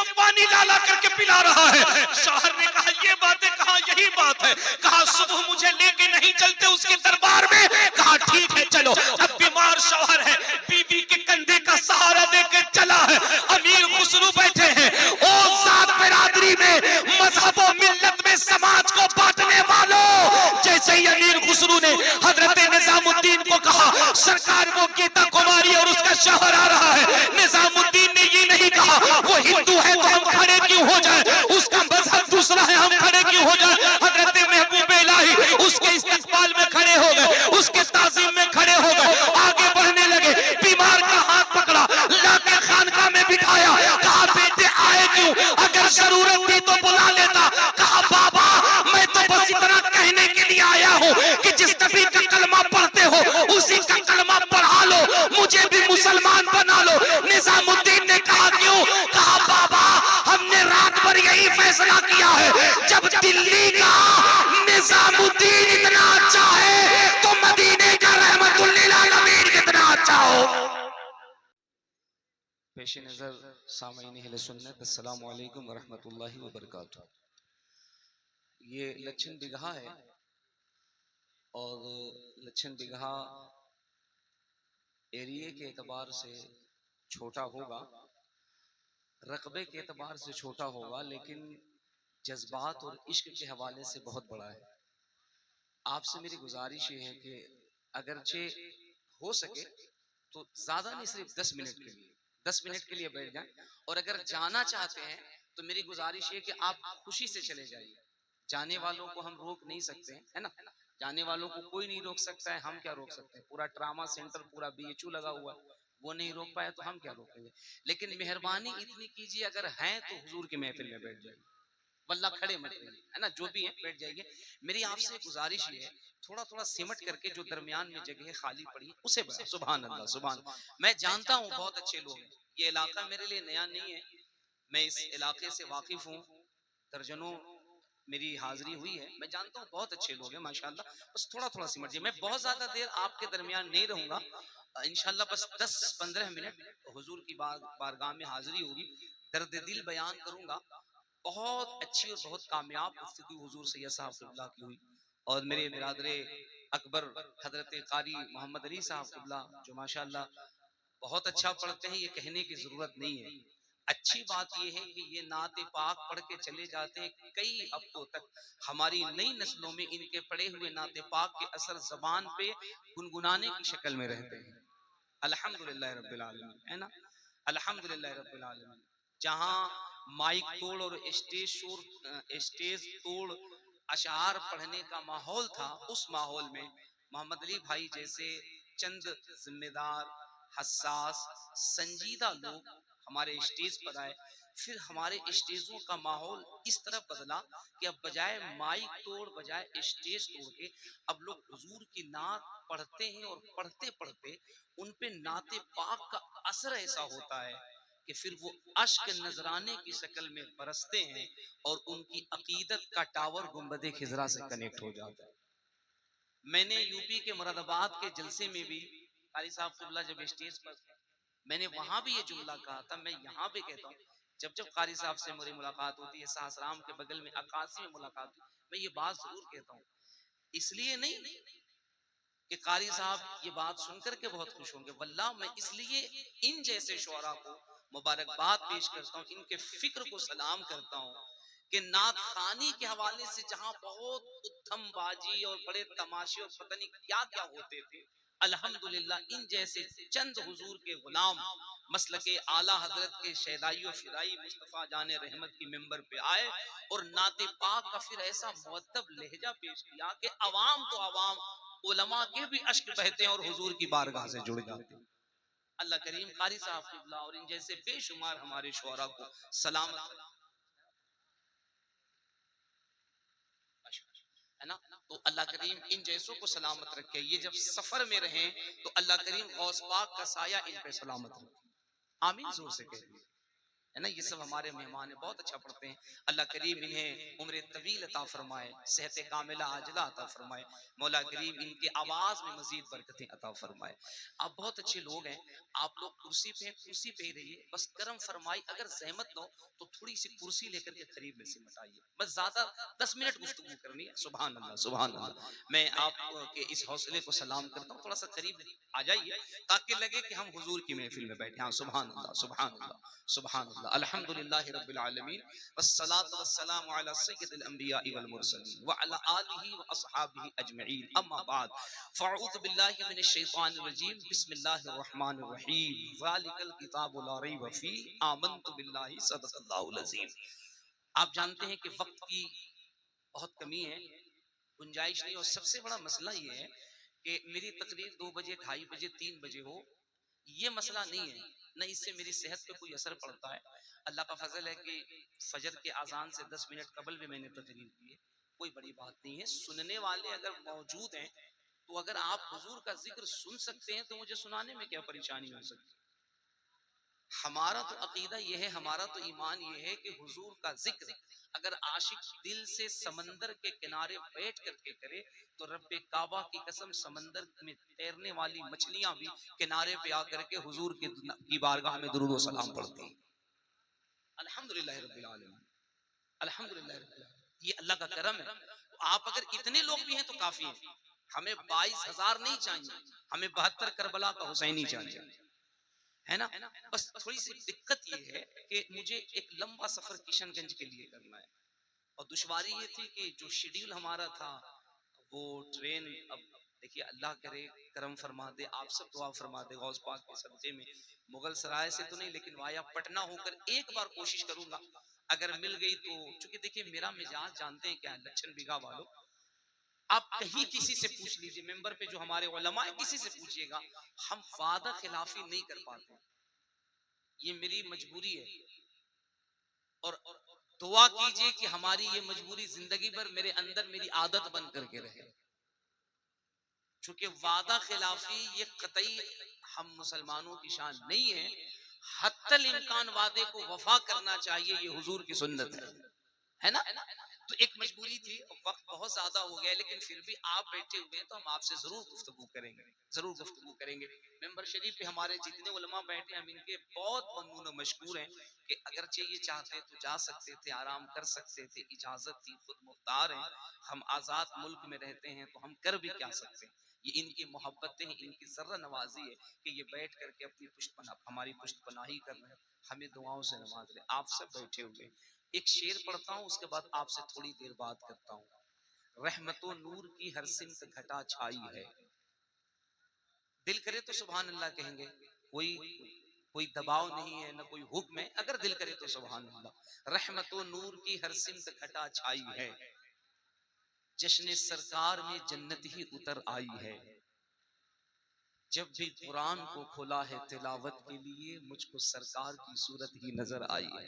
वो पानी ला करके पिला रहा है। शौहर ने कहा ये बातें कहा, यही बात है। कहा सुबह मुझे लेके नहीं चलते उसके दरबार में? कहा ठीक है चलो। अब बीमार शौहर है, बीवी के कंधे का सहारा देके चला है। अमीर खुसरू बैठे हैं। ओ जात बिरादरी में, मजहब और मिल्लत में समाज को बांटने वालों, जैसे ही अमीर खुसरू ने हजरत निजामुद्दीन को कहा सरकार वो गीता कुमारी और उसका शौहर आ रहा है, निजामुद्दीन ने ये नहीं कहा वो हिंदू है तो हम खड़े क्यों हो जाए, उसका मजहब दूसरा है हम खड़े क्यों हो जाए। हजरत महबूब इलाही उसके इस्तकबाल में खड़े हो गए, उसके ताज़ीम में खड़े हो गए, आगे बढ़ने लगे। बीमार का हाथ पकड़ा, लाके खानका में बिठाया। कहा बेटे आए क्यों, अगर जरूरत थी तो बुला लेता। कहा बाबा मैं तो बस इतना कहने के लिए आया हूँ कि जिस नबी का कलमा पढ़ते हो उसी का कलमा पढ़ा लो, मुझे भी मुसलमान बना लो। निजामुद्दीन ने कहा क्यों? कहा बाबा हमने रात भर यही फैसला किया है, जब दिल्ली का निजामुद्दीन इतना अच्छा है तो मदीने का रहमतुल लिल आलमीन कितना अच्छा हो। पेश नजर सामईन अहले सुन्नत, अस्सलामु अलैकुम व रहमतुल्लाहि व बरकातुहू। ये लच्छन बिगहा है और लच्छन बिगहा एरिए के एतबार से छोटा होगा, रकबे के एतबार से छोटा होगा, लेकिन जज्बात और इश्क के हवाले से बहुत बड़ा है। आपसे मेरी गुजारिश ये है कि अगरचे हो सके तो ज्यादा नहीं, सिर्फ 10 मिनट के लिए 10 मिनट के लिए बैठ जाएं, और अगर जाना चाहते हैं तो मेरी गुजारिश ये कि आप खुशी से चले जाइए। जाने वालों को हम रोक नहीं सकते हैं, है ना, जाने वालों को कोई नहीं रोक सकता है, हम क्या रोक सकते हैं। पूरा ट्रामा सेंटर, पूरा बीएचयू लगा हुआ है, वो नहीं रोक पाए तो हम क्या रोकेंगे। लेकिन मेहरबानी इतनी कीजिए, अगर हैं तो हुजूर की महफिल में बैठ जाइए, वल्ला खड़े मत रहिए, है ना, जो भी है बैठ जाइए। मेरी आपसे गुजारिश ये है, थोड़ा थोड़ा सिमट करके जो दरमियान में जगह खाली पड़ी है उसे बना। सुभान अल्लाह सुभान। मैं जानता हूँ बहुत अच्छे लोग हैं, ये इलाका मेरे लिए नया नहीं है, मैं इस इलाके से वाकिफ हूँ, दर्जनों मेरी हाजिरी हुई है, मैं जानता हूँ बहुत अच्छे लोग हैं माशाल्लाह। बस थोड़ा थोड़ा सिमट जाइए, मैं बहुत ज्यादा देर आपके दरमियान नहीं रहूंगा इंशाल्लाह, बस 10-15 मिनट हुजूर की बारगाह में हाजिरी होगी, दर्द दिल बयान करूंगा। बहुत अच्छी और बहुत कामयाब गुफ्तगू हुजूर सैयद साहब क़िबला की हुई, और मेरे बिरादरे अकबर हजरत कारी मोहम्मद अली साहब क़िबला जो माशाल्लाह बहुत अच्छा पढ़ते हैं, ये कहने की जरूरत नहीं है। अच्छी बात यह है कि ये नाते पाक पढ़ के चले जाते हैं, कई हफ्तों तक हमारी नई नस्लों में इनके पढ़े हुए नाते पाक के असर जबान पे गुनगुनाने की शक्ल में रहते हैं। अल्हम्दुलिल्लाह रब्बिल आलमीन, है ना, अल्हम्दुलिल्लाह रब्बिल आलमीन। जहां माइक तोड़ और स्टेज तोड़ अशार पढ़ने का माहौल था, उस माहौल में मोहम्मद अली भाई जैसे चंद जिम्मेदार, हसास, संजीदा लोग हमारे स्टेज पर आए। फिर हमारे स्टेजों का माहौल इस तरह बदला कि अब बजाय माइक तोड़, बजाय स्टेज तोड़ के अब लोग हुजूर की नात पढ़ते हैं, और पढ़ते पढ़ते उन पे नाते पाक का असर ऐसा होता है कि फिर वो अश्क नजराने की शक्ल में बरसते हैं, और उनकी अकीदत का टावर गुंबदे खिजरा से कनेक्ट हो जाता है। मैंने यूपी के मुरादाबाद के जलसे में भी कारी साहब क़िबला जब स्टेज पर, मैंने वहां भी ये जुमला कहा था, मैं यहाँ पे कहता हूँ, जब जब कारी साहब से मेरी मुलाकात होती है, सासाराम के बगल में अक्कासी में मुलाकात हुई, मैं ये बात जरूर कहता हूँ, इसलिए नहीं कि कारी साहब ये बात सुनकर के बहुत खुश होंगे, वल्लाह मैं इसलिए इन जैसे शोरा को मुबारकबाद पेश करता हूँ, इनके फिक्र को सलाम करता हूँ कि नात खानी के हवाले से जहां बहुत उद्दम बाजी और बड़े तमाशे और पता नहीं क्या क्या होते थे, अल्हम्दुलिल्लाह इन जैसे चंद हुजूर के गुलाम मसलके आला हजरत के शहदाई और फिदाई मुस्तफा जाने रहमत की मिंबर पे आए, और नाते पाक का फिर ऐसा मुअद्दब लहजा पेश किया कि अवाम तो अवाम, उलमा के भी अश्क बहते हैं और हुजूर की बारगाह से जुड़ जाते हैं। अल्लाह करीम कारी साहब क़िबला और इन जैसे बेशुमार हमारे शुअरा को सलामत, है ना, तो अल्लाह करीम इन जैसों को सलामत रखे। ये जब सफर में रहें तो अल्लाह करीम गौस पाक का साया इन पे सलामत रखे। आमीन जोर से कहिए। है ना, ये सब हमारे मेहमान है, बहुत अच्छा पढ़ते हैं। अल्लाह करीम इन्हें उम्र तवील अता फरमाए, सेहत कामिला आजला अता फरमाए। मौला करीम इनके आवाज में मजीद बरकतें अता फरमाए। आप बहुत अच्छे लोग हैं, आप लोग कुर्सी पे कुर्सी पे ही रहिए, बस करम फरमाई। अगर जहमत हो तो थोड़ी सी कुर्सी लेकर के करीब में सिमट आइए, बस ज्यादा 10 मिनट गुफ्तगू करनी है। सुभान अल्लाह, सुभान अल्लाह। मैं आपके इस हौसले को सलाम करता हूँ, थोड़ा सा करीब आ जाइए ताकि लगे कि हम हुजूर की महफिल में बैठे हैं। सुभान अल्लाह, सुभान अल्लाह, सुभान अल्लाह। अल्हम्दुलिल्लाहि रब्बिल आलमीन, वस्सलातु वस्सलामु अला सय्यिदिल अंबियाइ वल मुरसलीन व अला आलिहि व अस्हाबिहि अजमईन, अम्मा बाद, फ़अऊज़ु बिल्लाहि मिनश शैतानिर रजीम, बिस्मिल्लाहिर रहमानिर रहीम, ज़ालिकल किताबु ला रैब फ़ीह, आमनतु बिल्लाहि, सदक़ल्लाहुल अज़ीम। आप जानते हैं कि वक्त की बहुत कमी है, गुंजाइश नहीं, और सबसे बड़ा मसला ये है कि मेरी तकरीर 2 बजे, 2:30 बजे, 3 बजे हो, ये मसला नहीं है, न इससे मेरी सेहत पे कोई असर पड़ता है। अल्लाह का फजल है कि फजर के अजान से 10 मिनट कबल भी मैंने तकरीर की है, कोई बड़ी बात नहीं है। सुनने वाले अगर मौजूद हैं तो अगर आप हुजूर का जिक्र सुन सकते हैं तो मुझे सुनाने में क्या परेशानी हो सकती है। हमारा तो अकीदा यह है, हमारा तो ईमान यह है कि हुजूर का जिक्र अगर आशिक दिल से समंदर के किनारे बैठ करके करे तो रब्बे काबा की कसम समंदर में तैरने वाली मछलियां भी किनारे पे आकर के हुजूर की बारगाह में दुरूद व सलाम पढ़ती हैं। अल्हम्दुलिल्लाह रब्बिल आलमीन, अल्हम्दुलिल्लाह रब्बिल आलमीन। ये अल्लाह का करम है। तो आप अगर इतने लोग भी हैं तो काफी है। हमें 22,000 नहीं चाहिए, हमें 72 करबला का हुसैनी चाहिए, है ना। बस थोड़ी सी दिक्कत ये है कि मुझे एक लंबा सफर किशनगंज के लिए करना है, और दुश्वारी ये थी कि जो शेड्यूल हमारा था वो ट्रेन, अब देखिए अल्लाह करे करम फरमा दे, आप सब दुआ फरमा दे गौस पाक के सदक़े में, मुगल सराय से तो नहीं लेकिन वाया पटना होकर एक बार कोशिश करूंगा, अगर मिल गई तो। चूंकि देखिए मेरा मिजाज जानते हैं क्या है, लक्षण बिगा वालों, आप कहीं किसी से पूछ लीजिए, मेंबर पे जो हमारे उलमा है किसी से पूछिएगा, हम वादा खिलाफी नहीं कर पाते, ये मेरी मजबूरी है। और दुआ कीजिए कि हमारी ये मजबूरी जिंदगी भर मेरे अंदर मेरी आदत बन करके रहे, चूंकि वादा खिलाफी ये कतई हम मुसलमानों की शान नहीं है। हत्तल इम्कान वादे को वफा करना चाहिए, ये हुजूर की सुन्नत है ना। तो एक मजबूरी थी, वक्त बहुत ज्यादा हो गया, लेकिन फिर भी आप बैठे हुए हैं तो हम आपसे जरूर गुफ्तगू करेंगे, जरूर गुफ्तगू करेंगे। मेंबर शरीफ पे हमारे जितने उलमा बैठे हैं हम इनके बहुत ममनून और मशकूर हैं कि अगर चाहिए चाहते तो जा सकते थे, आराम कर सकते थे, इजाजत थी, खुद मुख्तार हैं, हम आजाद मुल्क में रहते हैं तो हम कर भी क्या सकते हैं। ये इनकी मोहब्बतें हैं, इनकी जर्रा नवाजी है कि ये बैठ करके अपनी हमारी पुष्ट पनाही कर रहे हैं, हमें दुआओं से नवाज रहे। आप सब बैठे हुए, एक शेर पढ़ता हूँ, उसके बाद आपसे थोड़ी देर बात करता हूँ। रहमतो नूर की हर सिमत घटा छाई है, दिल करे तो सुभान अल्लाह कहेंगे, कोई कोई दबाव नहीं है, ना कोई हुक्म है, अगर दिल करे तो सुभान अल्लाह। रहमतो नूर की हर सिमत घटा छाई है, जश्न सरकार में जन्नत ही उतर आई है, जब भी कुरान को खोला है तिलावत के लिए मुझको सरकार की सूरत ही नजर आई है।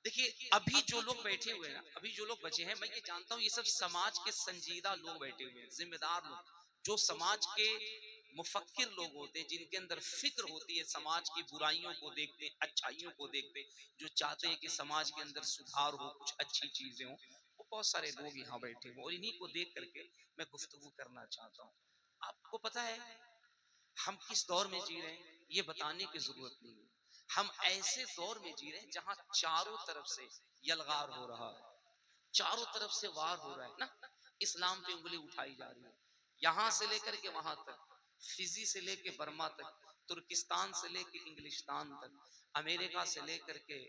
देखिए अभी जो लोग बैठे हुए हैं ना, अभी जो लोग बचे हैं, मैं ये जानता हूँ ये सब समाज के संजीदा लोग बैठे हुए हैं, जिम्मेदार लोग, जो समाज के मुफक्किर लोग होते हैं, जिनके अंदर फिक्र होती है, समाज की बुराइयों को देखते हैं, अच्छाइयों को देखते हैं, जो चाहते हैं कि समाज के अंदर सुधार हो, कुछ अच्छी चीजें हो। वो बहुत सारे लोग यहाँ बैठे हुए, और इन्हीं को देख करके मैं गुफ्तगू करना चाहता हूँ। आपको पता है हम किस दौर में जी रहे हैं, ये बताने की जरूरत नहीं है। हम ऐसे दौर में जी रहे हैं जहां चारों तरफ से यलगार हो रहा है, चारों तरफ से वार हो रहा है ना, इस्लाम पे उंगली उठाई जा रही है, यहां से लेकर के वहां तक, फिजी से लेके बर्मा तक, तुर्किस्तान से लेके इंग्लिस्तान तक, अमेरिका से लेकर के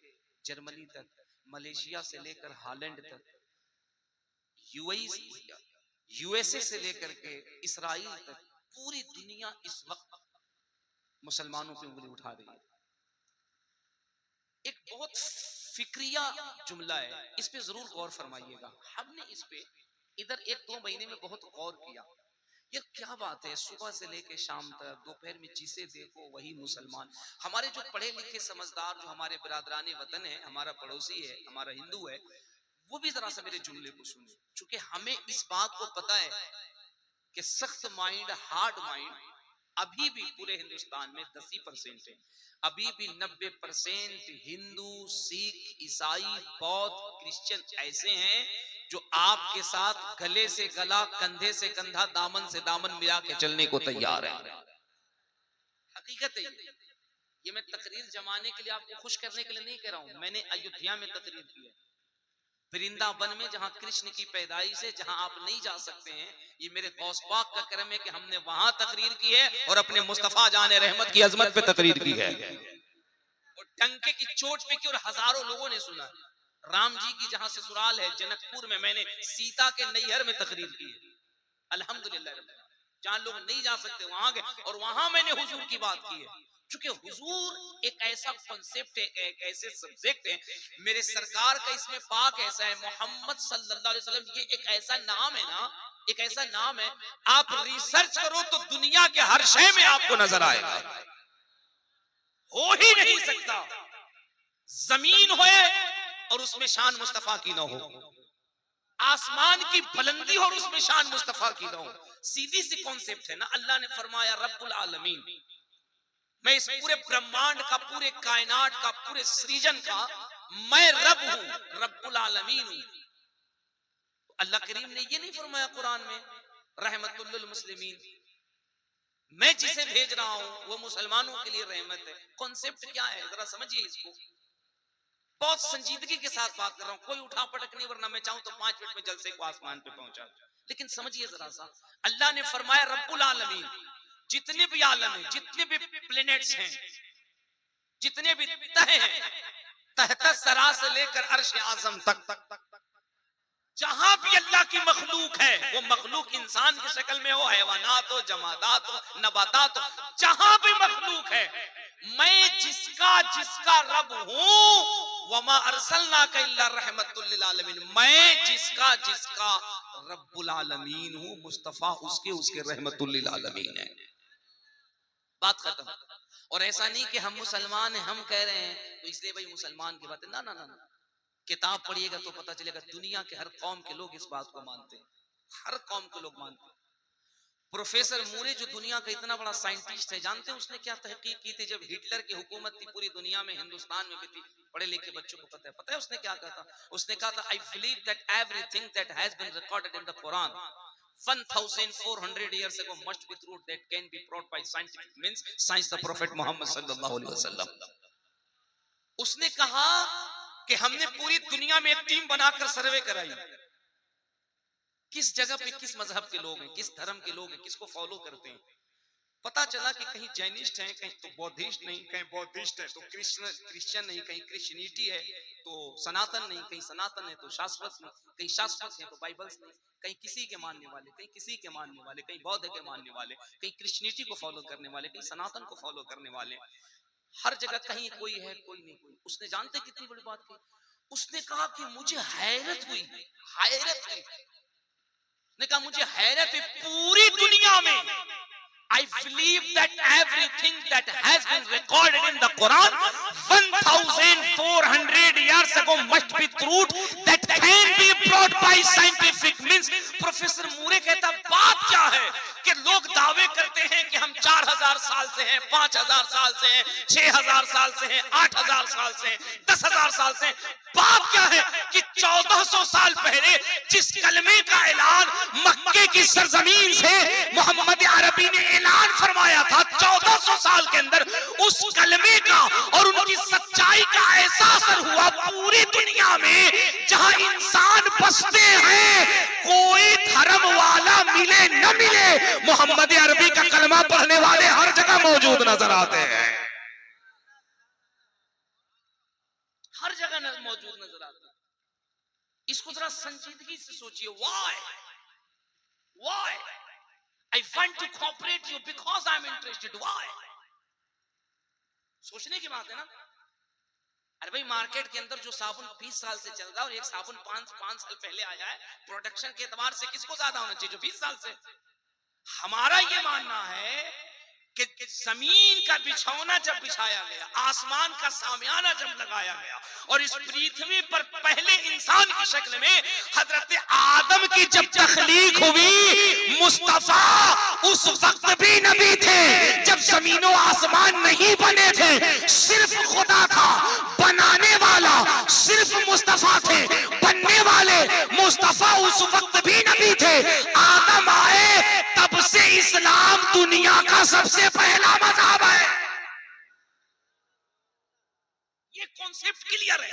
जर्मनी तक, मलेशिया से लेकर हालैंड तक, यूएई यूएसए से लेकर के इसराइल तक, पूरी दुनिया इस वक्त मुसलमानों पे उंगली उठा रही है। एक बहुत फिक्रिया जुमला है, इस पे जरूर गौर फरमाइएगा। हमने इस पे इधर 1-2 महीने में बहुत गौर किया, ये क्या बात है, सुबह से लेके शाम तक, दोपहर में जिसे देखो वही मुसलमान। हमारे जो पढ़े लिखे समझदार, जो हमारे बिरादराने वतन है, हमारा पड़ोसी है, हमारा हिंदू है, वो भी जरा सा मेरे जुमले को सुने, क्योंकि हमें इस बात को पता है कि सख्त माइंड, हार्ड माइंड अभी भी पूरे हिंदुस्तान में 10% है। अभी भी 90% हिंदू, सिख, ईसाई, बौद्ध, क्रिश्चियन ऐसे हैं जो आपके साथ गले से गला, कंधे से कंधा, दामन से दामन मिला के चलने को तैयार है। हकीकत है। ये मैं तकरीर जमाने के लिए, आपको खुश करने के लिए नहीं कह रहा हूं। मैंने अयोध्या में तकरीर की है, वृंदावन में, जहां कृष्ण की पैदाइश है, जहां आप नहीं जा सकते हैं। ये मेरे गौस पाक का करम है कि हमने वहां तकरीर की है और अपने मुस्तफा जाने रहमत की अजमत पे तकरीर की है, और डंके की चोट पे की, और हजारों लोगों ने सुना। राम जी की जहां ससुराल है जनकपुर में, मैंने सीता के नैहर में तकरीर की है, अल्हम्दुलिल्लाह। जहां लोग नहीं जा सकते वहां गए, और वहां मैंने हुजूर की बात की है। क्योंकि हुजूर एक ऐसा कॉन्सेप्ट है, एक ऐसे सब्जेक्ट है, मेरे सरकार का इसमें पाक ऐसा है, मोहम्मद सल्लल्लाहु अलैहि वसल्लम, ये एक ऐसा नाम है ना, एक ऐसा नाम है, आप रिसर्च करो तो दुनिया के हर शय में आपको नजर आएगा। हो ही नहीं सकता जमीन होए और उसमें शान मुस्तफा की ना हो, आसमान की बुलंदी और उसमें शान मुस्तफा की ना हो। सीधी सी कॉन्सेप्ट है ना। अल्लाह ने फरमाया रब्बुल आलमीन, मैं इस पूरे ब्रह्मांड का, पूरे कायनात का, पूरे सृजन का मैं रब हूं, रब्बुल आलमीन हूं। अल्लाह करीम ने ये नहीं फरमाया कुरान में रहमतुल लिल मुस्लिमीन, मैं जिसे भेज रहा हूं वो मुसलमानों के लिए रहमत है। कॉन्सेप्ट क्या है जरा समझिए इसको। बहुत संजीदगी के साथ बात कर रहा हूं, कोई उठा पटक नहीं, वरना मैं चाहूं तो 5 मिनट में जलसे को आसमान पे पहुंचा। लेकिन समझिए जरा सा, अल्लाह ने फरमाया रब्बुल आलमीन, जितने भी आलम हैं, जितने भी प्लेनेट्स हैं, जितने भी तह हैं, तहत सरा से लेकर अर्श आजम तक, जहां भी अल्लाह की मखलूक है, वो मखलूक इंसान की शक्ल में हो, हैवानात हो, जमादात हो, नबातात हो, जहां भी मखलूक है, मैं जिसका जिसका रब हूं, वमा अरसलनाका इल्ला रहमतुल लिल आलमीन, मैं जिसका जिसका रब्बुल आलमीन हूं, मुस्तफा उसके उसके रहमतुल लिल आलमीन है। बात खत्म। और ऐसा नहीं कि हम मुसलमान हैं, हम कह रहे हैं तो इसलिए भाई मुसलमान की बात है, ना ना ना, किताब पढ़िएगा तो पता चलेगा दुनिया के हर कौम के लोग इस बात को मानते हैं, हर कौम के लोग मानते हैं। प्रोफेसर मूरे जो दुनिया का इतना बड़ा साइंटिस्ट है, जानते हैं उसने क्या तहकीक की थी जब हिटलर की हुकूमत थी पूरी दुनिया में, हिंदुस्तान में भी थी, पढ़े लिखे बच्चों को पता है उसने क्या कहा था? उसने कहा था I believe that everything that has been recorded in the Quran 1400 years ago must be true, that can be brought by scientific means, science the prophet Muhammad sallallahu alaihi wasallam। उसने कहा कि हमने पूरी दुनिया में एक टीम बनाकर सर्वे कराई, किस जगह पे किस मजहब के लोग हैं, किस धर्म के लोग हैं, किसको फॉलो करते हैं। पता चला कि कहीं जैनिस्ट हैं, कहीं तो बौद्धिस्ट नहीं, कहीं बौद्धिस्ट है तो क्रिश्चियन नहीं, कहीं क्रिश्चियनिटी है तो सनातन नहीं, कहीं सनातन है तो शाश्वत नहीं, कहीं शाश्वत है तो बाइबल्स नहीं, कहीं किसी के मानने वाले, कहीं किसी के मानने वाले, कहीं बौद्ध के मानने वाले, कहीं क्रिश्चियनिटी को फॉलो करने वाले, कहीं सनातन को फॉलो करने वाले, हर जगह कहीं कोई है कोई नहीं कोई। उसने जानते कितनी बड़ी बात की, उसने कहा कि मुझे हैरत हुई, हैरत हुई, उसने कहा मुझे हैरत हुई, पूरी दुनिया में I believe that everything that has been recorded in the Quran 1400 years ago must be true, that can be brought by scientific means। Professor Moore कहता बात क्या है कि लोग दावे करते हैं कि हम 4000 साल से हैं, 5000 साल से हैं, 6000 साल से हैं, 8000 साल से हैं, 10000 साल से हैं। बात क्या है कि 1400 साल पहले जिस कलमे का ऐलान मक्के की सरजमीन से मोहम्मद अरबी ने ऐलान फरमाया था 1400 साल के अंदर, उस कलमे का और उनकी सच्चाई का ऐसा असर हुआ पूरी दुनिया में, जहां इंसान बसते हैं, कोई धर्म वाला मिले न मिले, मोहम्मद अरबी का कलमा पढ़ने वाले हर जगह मौजूद नजर आते हैं, हर जगह मौजूद नजर आते हैं। इसको जरा संजीदगी से सोचिए। Why I want to cooperate you because I am interested। Why? सोचने की बात है ना। अरे भाई मार्केट के अंदर जो साबुन 20 साल से चल रहा है और एक साबुन 5 साल पहले आया है, प्रोडक्शन के एतबार से किसको ज्यादा होना चाहिए? जो 20 साल से। हमारा ये मानना है कि जमीन का बिछौना जब बिछाया गया, आसमान का सामियाना जब लगाया गया और इस पृथ्वी पर पहले इंसान की शक्ल में हजरत आदम की जब तख्लीक हुई, मुस्तफा उस वक्त भी नबी थे जब जमीनों आसमान नहीं बने थे, सिर्फ खुदा था, बनाने वाला सिर्फ मुस्तफा थे, बनने वाले मुस्तफा उस वक्त भी नबी थे। आदम आए तब से इस्लाम दुनिया का सबसे पहला मजहब है। ये कॉन्सेप्ट क्लियर है।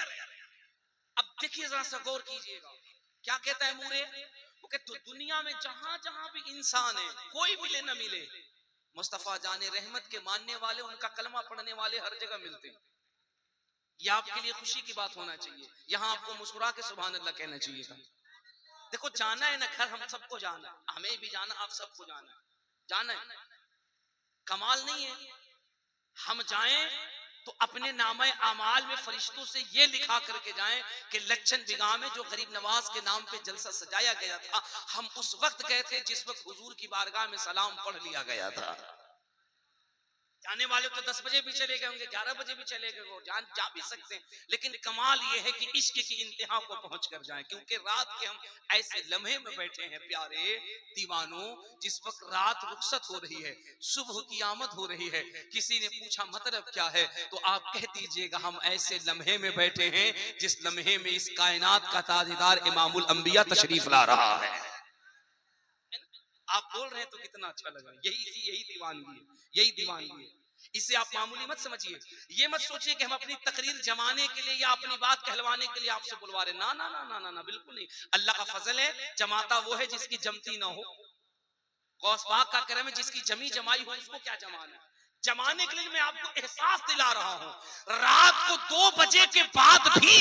अब देखिए जरा सा गौर कीजिएगा, क्या कहता है मूरे, वो कहते तो दुनिया में जहां जहां भी इंसान है, कोई मिले न मिले, मुस्तफा जाने रहमत के मानने वाले, उनका कलमा पढ़ने वाले हर जगह मिलते हैं। ये आपके लिए खुशी की बात होना चाहिए। यहां आपको मुस्कुरा के सुभान अल्लाह कहना चाहिए। देखो जाना है ना घर, हम सबको जाना है, हमें भी जाना, आप सबको जाना है, जाना है। कमाल नहीं है हम जाएं तो अपने नामे आमाल में फरिश्तों से ये लिखा करके जाएं कि लच्छन बिगा में जो गरीब नवाज के नाम पे जलसा सजाया गया था, हम उस वक्त गए थे जिस वक्त हुजूर की बारगाह में सलाम पढ़ लिया गया था। जाने वाले तो 10 बजे भी चले गए होंगे, 11 बजे भी चले गए, जा भी सकते हैं, लेकिन कमाल ये है कि इश्क की इंतहा को पहुंच कर जाएं, क्योंकि रात के हम ऐसे लम्हे में बैठे हैं प्यारे दीवानों, जिस वक्त रात रुखसत हो रही है, सुबह की आमद हो रही है। किसी ने पूछा मतलब क्या है, तो आप कह दीजिएगा हम ऐसे लम्हे में बैठे हैं जिस लम्हे में इस कायनात का ताजदार इमामुल अंबिया तशरीफ ला रहा है। आप बोल रहे हैं तो कितना अच्छा लगा। यही दीवानगी है, यही दीवानगी है। इसे आप मामूली मत समझिए। ये मत सोचिए कि हम अपनी तकरीर जमाने के लिए या अपनी बात कहलवाने के लिए आपसे बुलवा रहे। ना ना ना ना ना ना, बिल्कुल नहीं। अल्लाह का फजल है, जमाता वो है जिसकी जमती ना हो। गौस पाक का करम है, जिसकी जमी जमाई हो उसको क्या जमाना है। जमाने के लिए मैं आपको एहसास दिला रहा हूं, रात को 2 बजे के बाद भी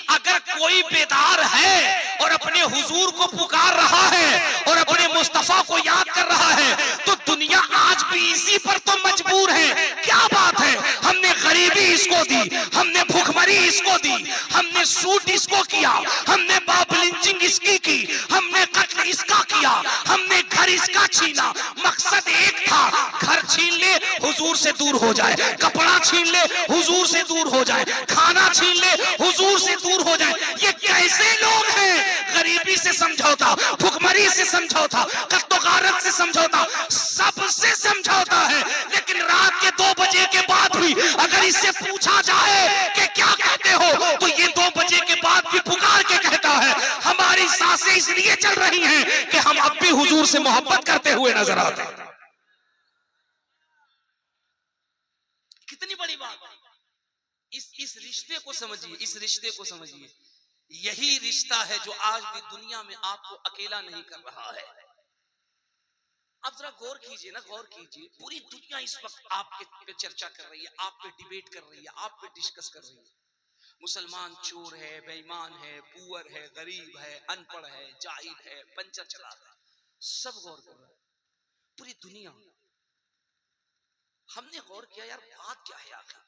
अगर कोई बेदार है और अपने हुजूर को पुकार रहा है और अपने मुस्तफा को याद कर रहा है, तो दुनिया आज भी इसी पर तो मजबूर है। क्या बात है, हमने गरीबी इसको दी, हमने भूखमरी इसको दी, हमने सूट इसको किया, हमने बाप लिंचिंग इसकी की, हमने कत्ल इसका किया, हमने घर इसका छीना। मकसद एक था, घर छीन ले हुजूर से दूर हो जाए, कपड़ा छीन ले हुजूर से दूर हो जाए, खाना छीन ले हुजूर से दूर हो जाए। ये कैसे लोग हैं? गरीबी से समझौता, भुखमरी से समझौता, कत्तोगारत से समझौता, सबसे समझौता है। लेकिन रात के 2 बजे के बाद भी अगर इससे पूछा जाए कि क्या कहते हो, तो ये 2 बजे के बाद भी पुकार के कहता है हमारी सांसें इसलिए चल रही हैं कि हम अब भी हुजूर से मोहब्बत करते हुए नजर आते हैं। कितनी बड़ी बात है। इस रिश्ते को समझिए, इस रिश्ते को समझिए। यही रिश्ता है जो आज भी दुनिया में आपको अकेला नहीं कर रहा है। आप जरा गौर कीजिए ना, गौर कीजिए। पूरी दुनिया इस वक्त आपके पे चर्चा कर रही है, आप पे डिबेट कर रही है, आप पे डिस्कस कर रही है। मुसलमान चोर है, बेईमान है, पुअर है, गरीब है, अनपढ़ है, जाहिल है, पंचर चलाता है, सब गौर कर रहा है पूरी दुनिया। हमने गौर किया यार बात क्या है आखिर,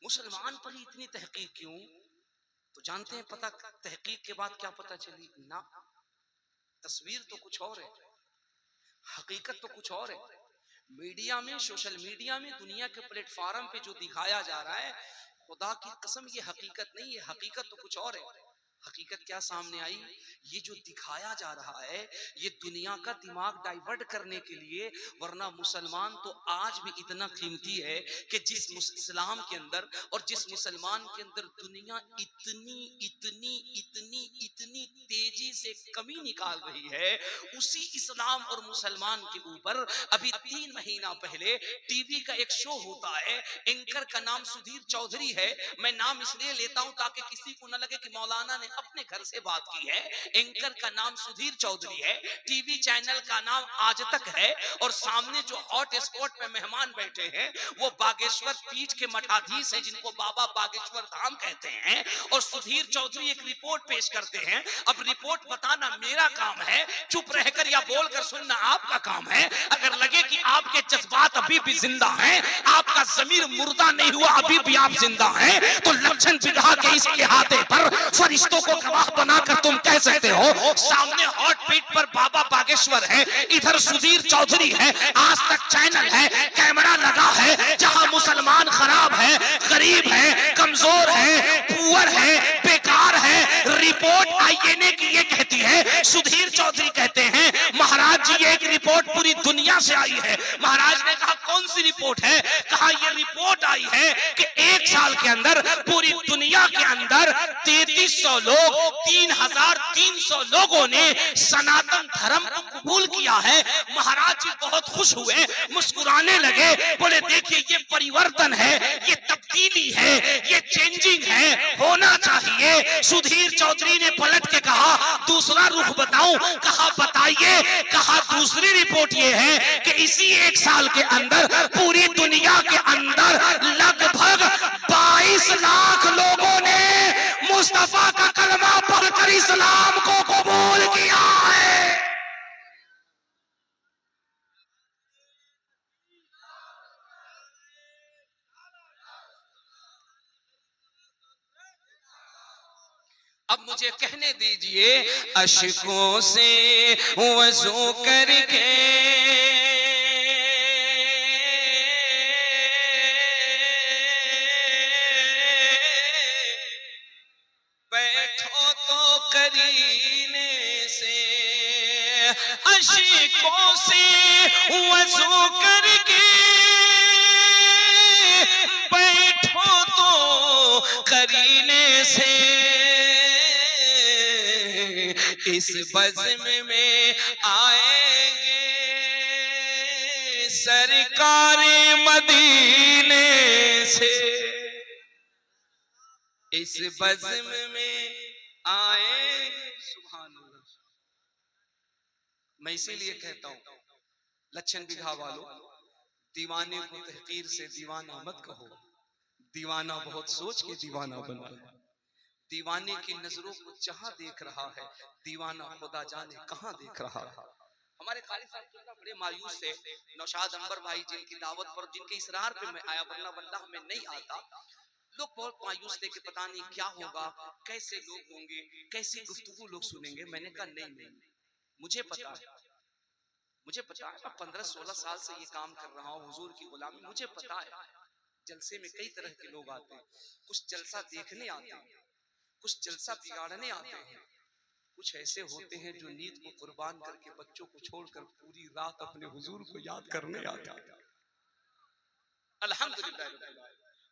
मुसलमान पर ही इतनी तहकीक क्यों? तो जानते हैं पता तहकीक के बाद क्या पता चली ना, तस्वीर तो कुछ और है, हकीकत तो कुछ और है। मीडिया में, सोशल मीडिया में, दुनिया के प्लेटफॉर्म पे जो दिखाया जा रहा है, खुदा की कसम ये हकीकत नहीं है, हकीकत तो कुछ और है। हकीकत क्या सामने आई, ये जो दिखाया जा रहा है ये दुनिया का दिमाग डाइवर्ट करने के लिए, वरना मुसलमान तो आज भी इतना कीमती है कि जिस इस्लाम के अंदर और जिस मुसलमान के अंदर दुनिया इतनी इतनी इतनी इतनी तेजी से कमी निकाल रही है, उसी इस्लाम और मुसलमान के ऊपर अभी 3 महीना पहले टीवी का एक शो होता है, एंकर का नाम सुधीर चौधरी है। मैं नाम इसलिए लेता हूं ताकि किसी को न लगे कि मौलाना ने अपने घर से बात की है। एंकर का नाम सुधीर चौधरी है, टीवी चैनल का नाम आज तक है, और सामने जो हॉट स्पॉट पे मेहमान बैठे हैं वो बागेश्वर पीठ के मठाधीश हैं जिनको बाबा बागेश्वर धाम कहते हैं, और सुधीर चौधरी एक रिपोर्ट पेश करते हैं। अब रिपोर्ट बताना मेरा काम है, चुप रहकर या बोलकर सुनना आपका काम है। अगर लगे कि आपके जज्बात अभी भी जिंदा हैं, आपका ज़मीर मुर्दा नहीं हुआ, अभी भी आप जिंदा हैं, तो लक्षण बिगहा के इसके हाथे पर फरिश्तों को गवाह बनाकर तुम कह सकते हो। सामने हॉट पीट पर बाबा बागेश्वर है, इधर सुधीर चौधरी है, आज तक चैनल है, कैमरा लगा है। जहां मुसलमान खराब है, गरीब है, कमजोर है, पुअर है, बेकार है, रिपोर्ट आईएनए की ये कहती है, सुधीर चौधरी कहते हैं महाराज जी एक रिपोर्ट पूरी दुनिया से आई है। महाराज ने कहा कौन सी रिपोर्ट है? कहा ये रिपोर्ट आई है कि 1 साल के अंदर पूरी दुनिया के अंदर 3300 लोग, 3300 लोगों ने सनातन धर्म को कबूल किया है। महाराज जी बहुत खुश हुए, मुस्कुराने लगे, बोले देखिए ये परिवर्तन है, ये तब्दीली है, ये चेंजिंग है, होना चाहिए। सुधीर चौधरी ने पलट के कहा दूसरा रुख बताऊं? कहा बताइए। कहा दूसरी रिपोर्ट ये है कि इसी 1 साल के अंदर पूरी दुनिया के अंदर लगभग 22 लाख लोगों ने मुस्तफा का कलमा पढ़कर इस्लाम को कबूल किया है। अब मुझे कहने दीजिए, अशकों से वज़ू करके बैठो तो करीने से, अशकों से वज़ू करके बैठो तो करीने से, इस बज़्म में आएंगे सरकारे मदीने से, इस बज़्म में आएंगे। सुभान अल्लाह। मैं इसीलिए कहता हूं लच्छन बिघा वालों, दीवाने को तहकीर से दीवाना मत कहो, दीवाना बहुत सोच के दीवाना बना है। दीवाने की नजरों को जहां देख रहा है, दीवाना खुदा जाने कहां देख रहा है। हमारे काली साहब तो बड़े मायूस थे, नौशाद अंबर भाई जिनकी दावत पर, जिनके इसरार पे मैं आया, वरना वल्लाह में नहीं आता। लोग बहुत मायूस थे कि पता नहीं क्या होगा, कैसे लोग होंगे, कैसी गुफ्तगू लोग सुनेंगे। मैंने कहा नहीं, मुझे पता है, मुझे पता है, मैं 15-16 साल से ये काम कर रहा हूँ हुजूर की गुलामी। मुझे पता है जलसे में कई तरह के लोग आते हैं, कुछ जलसा देखने आते हैं, कुछ जलसा बिगाड़ने आते हैं, कुछ ऐसे होते हैं जो नींद को कुर्बान करके बच्चों को छोड़कर पूरी रात अपने हुजूर को याद करने आते हैं। अल्हम्दुलिल्लाह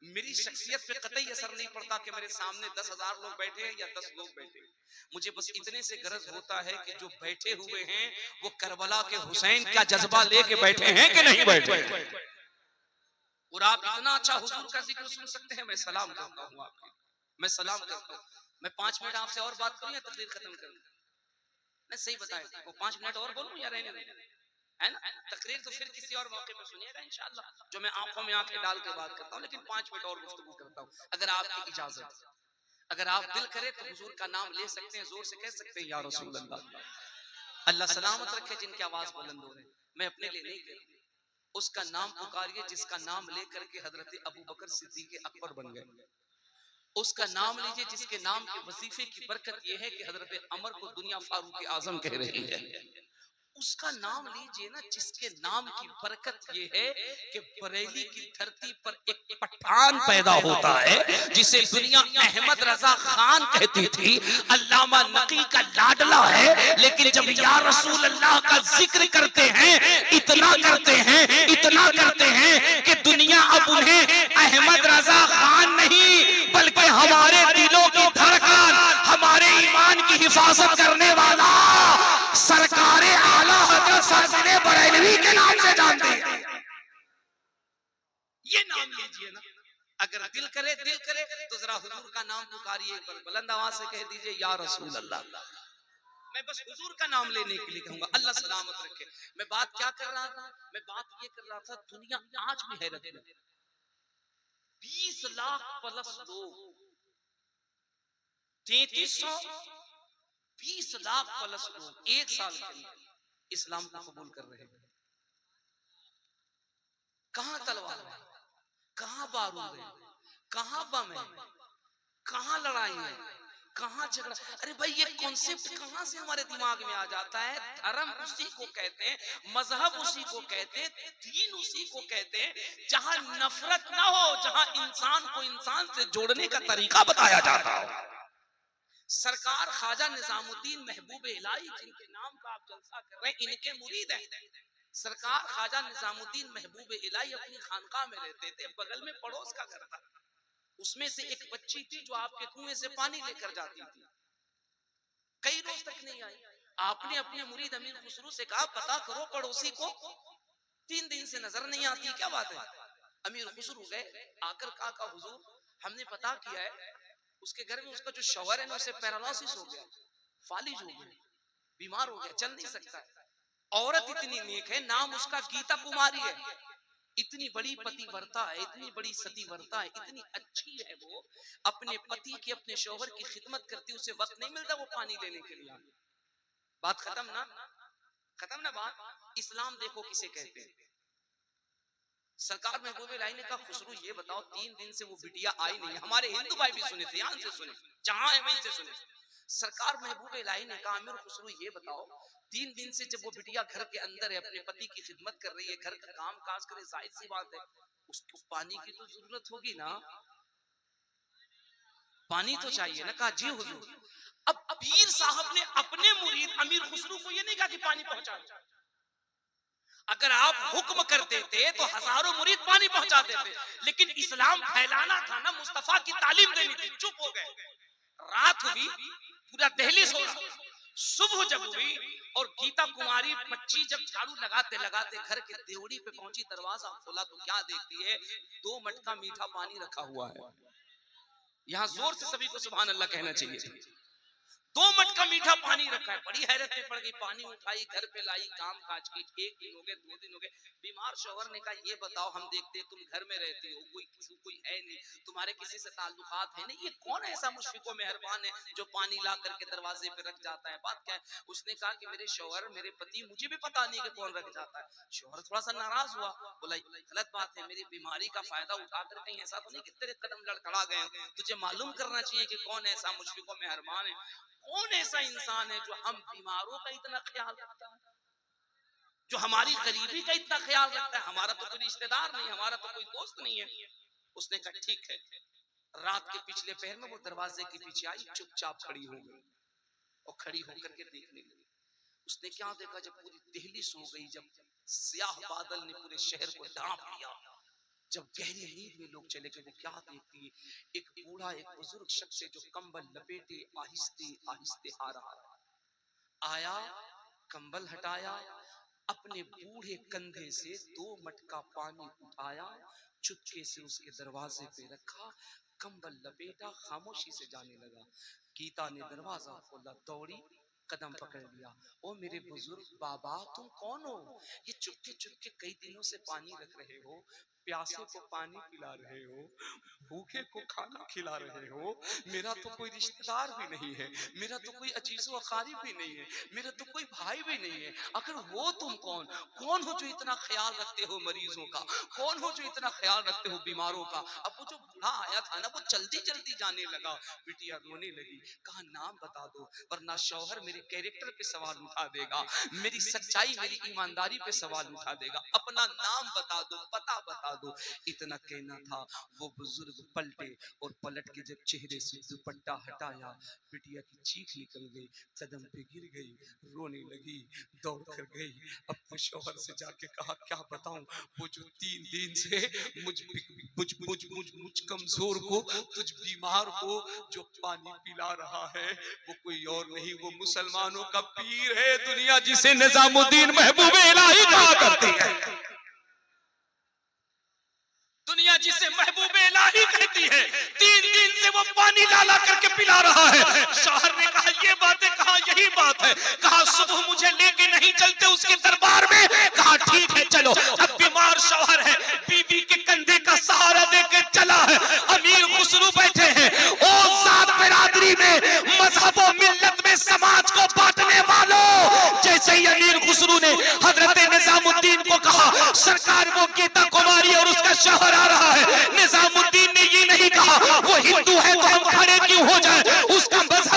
मेरी शख्सियत पे कतई असर नहीं पड़ता कि मेरे सामने 10,000 लोग बैठे हैं या 10 लोग बैठे हैं। मुझे बस इतने से गरज होता है कि जो बैठे हुए हैं वो करबला के हुसैन का जज्बा लेके बैठे हैं कि नहीं बैठे। और आप इतना अच्छा हुजूर का जिक्र सुन सकते हैं। मैं सलाम करता हूँ आपको, मैं सलाम करता हूँ। मैं 5 मिनट आपसे और बात करूँ या तकरीर खत्म करूँ? नहीं सही बताएं, वो 5 मिनट और बोलूं या रहने दें? है ना, तकरीर तो फिर किसी और मौके पर सुनिएगा इंशाअल्लाह, जो मैं आंखों में आंखें डाल के बात करता हूँ। लेकिन 5 मिनट और गुफ्तगू करता हूँ अगर आपकी इजाजत, अगर आप दिल करे तो हुजूर का नाम ले सकते हैं, जोर से कह सकते हैं या रसूल अल्लाह। अल्लाह सलामत रखे जिनकी आवाज बुलंद हो रही। मैं अपने लिए नहीं कह रहा, उसका नाम पुकारिए जिसका नाम लेकर के हजरत अबू बकर सिद्दीक अकबर बन गए। उसका नाम लीजिए जिसके नाम के वजीफे की बरकत यह है कि हजरत अमर को दुनिया फारूक आजम कह रही है। उसका नाम लीजिए ना जिसके नाम की बरकत ये है कि बरेली की धरती पर एक पठान पैदा होता है जिसे दुनिया अहमद रजा खान कहती थी। अल्लामा नकी का लाडला है, लेकिन जब या रसूल अल्लाह का जिक्र करते हैं, इतना करते हैं, इतना करते हैं कि दुनिया अब उन्हें अहमद रजा खान नहीं बल्कि हमारे दिलों की धड़कन, हमारे ईमान की हिफाजत करने वाला सरकारे आला हज़रत सरसने बरेलवी के नाम से जानते हैं। ये नाम लीजिए ना, अगर दिल करे तो जरा हुजूर का नाम पुकारिए, बुलंद आवाज से कह दीजिए या रसूल अल्लाह। मैं बस हुजूर का नाम लेने के लिए कहूंगा, अल्लाह सलामत रखे। मैं बात क्या कर रहा था? मैं बात ये कर रहा था दुनिया आज भी हैरत में 20 लाख प्लस लोग, 3320 लाख प्लस लोग 1 साल के अंदर इस्लाम को कबूल कर रहे हैं। कहां तलवार है, कहां बारूद है, कहां बम है, कहां लड़ाई है, कहां झगड़ा? अरे भाई ये कॉन्सेप्ट कहां से हमारे दिमाग में आ जाता है? धर्म उसी को कहते हैं, मजहब उसी को कहते हैं, दीन उसी को कहते हैं जहां नफरत ना हो, जहां इंसान को इंसान से जोड़ने का तरीका बताया जाता हो। सरकार ख्वाजा निजामुद्दीन महबूब इलाही, जिनके नाम का आप जलसा कर रहे हैं, इनके मुरीद हैं। सरकार ख्वाजा निजामुद्दीन महबूब इलाही अपनी खानकाह में रहते थे, बगल में पड़ोस का घर था, उसमें से एक बच्ची थी जो आपके कुएं से पानी लेकर जाती थी, कई रोज तक नहीं आई। आपने अपने मुरीद अमीर खुसरू से कहा पता करो पड़ोसी को, 3 दिन से नजर नहीं आती, क्या बात है? अमीर खुसरू गए, आकर कहा हुजूर हमने पता किया है, उसके घर में उसका जो शौहर है ना उसे पैरालिसिस हो गया, फालिज हो गया, बीमार हो गया, चल नहीं सकता है। औरत इतनी नेक है, नाम उसका गीता कुमारी है, इतनी बड़ी पतिव्रता है, इतनी बड़ी सतीव्रता है, इतनी अच्छी है, वो अपने पति की, अपने शौहर की खिदमत करती, उसे वक्त नहीं मिलता वो पानी लेने के लिए। बात खत्म ना? खत्म ना बात? इस्लाम देखो किसे कहते हैं। सरकार महबूब इलाही ने कहा खुसरू ये बताओ 3 दिन से वो बिटिया आई नहीं, हमारे हिंदू भाई भी सुने, ध्यान से सुने, जहां है वहीं से सुने। सरकार महबूब इलाही ने कहा अमीर खुसरू ये बताओ 3 दिन से जब वो बिटिया घर के अंदर है, अपने पति की खिदमत कर रही है, घर का काम काज करे, जाहिर सी बात है उसको पानी की तो जरूरत होगी ना, पानी तो चाहिए ना। कहा जी हुजूर। अब पीर साहब ने अपने मुरीद अमीर खुसरू को ये नहीं कहा कि पानी पहुंचा दो, अगर आप हुक्म करते थे तो हजारों मुरीद पानी पहुंचा देते, लेकिन इस्लाम फैलाना था ना, मुस्तफा की तालीम देनी थी, चुप हो गए। रात हुई, पूरा दिल्ली सो रहा, सुबह जब हुई और गीता कुमारी बच्ची जब झाड़ू लगाते लगाते घर के देवड़ी पे पहुंची, दरवाजा खोला तो क्या देखती है, 2 मटका मीठा पानी रखा हुआ है। यहाँ जोर से सभी को सुभान अल्लाह कहना चाहिए। 2 मटका मीठा पानी रखा है, बड़ी हैरत में पड़ गई, पानी उठाई, घर पे लाई, काम काज की। 1 दिन हो गए, 2 दिन हो गए, बीमार शौहर ने कहा ये बताओ हम देखते हैं तुम घर में रहती हो, कोई है नहीं, तुम्हारे किसी से ताल्लुकात है नहीं, ये कौन ऐसा मुशफिको मेहरबान है जो पानी ला करके दरवाजे पे रख जाता है, बात क्या है? उसने कहा कि मेरे शौहर, मेरे पति, मुझे भी पता नहीं कि कौन रख जाता है। शौहर थोड़ा सा नाराज हुआ, बोला गलत बात है, मेरी बीमारी का फायदा उठाकर कहीं ऐसा तो नहीं कि तेरे कदम लड़खड़ा गए, तुझे मालूम करना चाहिए कि कौन ऐसा मुशफिको मेहरबान है, कौन ऐसा इंसान है जो हम बीमारों का इतना ख्याल रखता है, जो हमारी गरीबी का इतना ख्याल रखता है। हमारा तो कोई रिश्तेदार नहीं, हमारा तो कोई दोस्त नहीं है। उसने कहा ठीक है। रात के पिछले पहर में वो दरवाजे के पीछे आई, चुपचाप खड़ी हो गई और खड़ी होकर के देखने लगी। उसने क्या देखा, जब पूरी दिल्ली सो गई, जब स्याह बादल ने पूरे शहर को ढांप लिया, जब गहरी नींद में लोग चले गए, वो क्या देखती है, एक बूढ़ा, एक बुजुर्ग शख्स है जो कंबल लपेटे आहिस्ते आहिस्ते आ रहा है। आया, कंबल हटाया, अपने बूढ़े कंधे से 2 मटका पानी उठाया, चुपके से उसके दरवाजे पे रखा, कंबल लपेटा, खामोशी से जाने लगा। गीता ने दरवाजा खोला, दौड़ी, कदम पकड़ लिया। ओ मेरे बुजुर्ग बाबा, तुम कौन हो? ये चुपके चुपके कई दिनों से पानी रख रहे हो, प्यासे को पानी पिला रहे हो, भूखे को खाना खिला रहे हो। मेरा तो कोई रिश्तेदार भी नहीं है, मेरा तो कोई अजीजो अकारीब भी नहीं है, मेरा तो कोई भाई भी नहीं है। आखिर हो तुम कौन? कौन हो जो इतना ख्याल रखते हो मरीजों का? कौन हो जो इतना ख्याल रखते हो बीमारों का? अब वो जो बूढ़ा आया था ना, वो जल्दी जल्दी जाने लगा। बिटिया रोने लगी, कहा नाम बता दो, वरना शौहर मेरे कैरेक्टर पे सवाल उठा देगा, मेरी सच्चाई, मेरी ईमानदारी पे सवाल उठा देगा। अपना नाम बता दो, पता बता दो। इतना कहना था, वो बुजुर्ग पलटे और पलट के जब चेहरे से दुपट्टा हटाया, बिटिया की चीख निकल गई, कदम पे गिर गई, रोने लगी, दौड़ कर गई। अब वो शौहर से जाके कहा क्या बताऊं, वो जो 3 दिन से मुझ कमजोर को, तुझ बीमार को जो पानी पिला रहा है, वो कोई और नहीं, वो मुसलमानों का पीर है, दुनिया जिसे निजामुद्दीन महबूब इलाही कहा करती है, दुनिया जिसे महबूब इलाही कहती है। 3 दिन से वो पानी डाला करके पिला रहा है। शौहर ने कहा ये बात है, कहा यही बात है, कहा सुबह मुझे लेके नहीं चलते उसके दरबार में, कहा ठीक है चलो। अब बीमार शौहर है, बीवी के कंधे का सहारा देके चला है। अमीर खुसरू बैठे हैं, ओ जात बिरादरी में, मजहब और मिल्लत में समाज को बांटने वालों। जैसे ही अमीर खुसरू ने हजरत निजामुद्दीन को कहा सरकार वो गीता कुमारी और उसका शौहर आ रहा है, निजामुद्दीन ने ये नहीं कहा वो हिंदू है तो हम खड़े क्यों हो जाए, उसका मजहब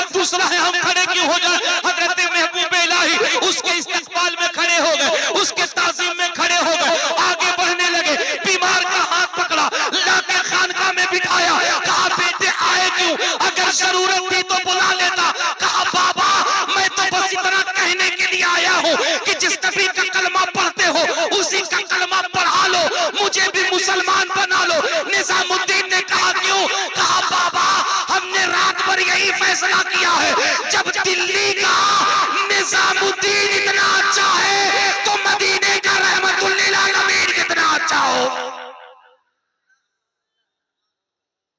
जरूरत थी तो बुला लेता। कहा बाबा मैं तो बस इतना कहने के लिए आया हूँ कि जिस नबी का कलमा पढ़ते हो उसी का कलमा पढ़ा लो, मुझे भी मुसलमान बना लो। निजामुद्दीन ने कहा क्यों? कहा बाबा हमने रात भर यही फैसला किया है, जब दिल्ली का निजामुद्दीन इतना अच्छा है तो मदीने का रहमतुल लिल आलमीन कितना अच्छा हो।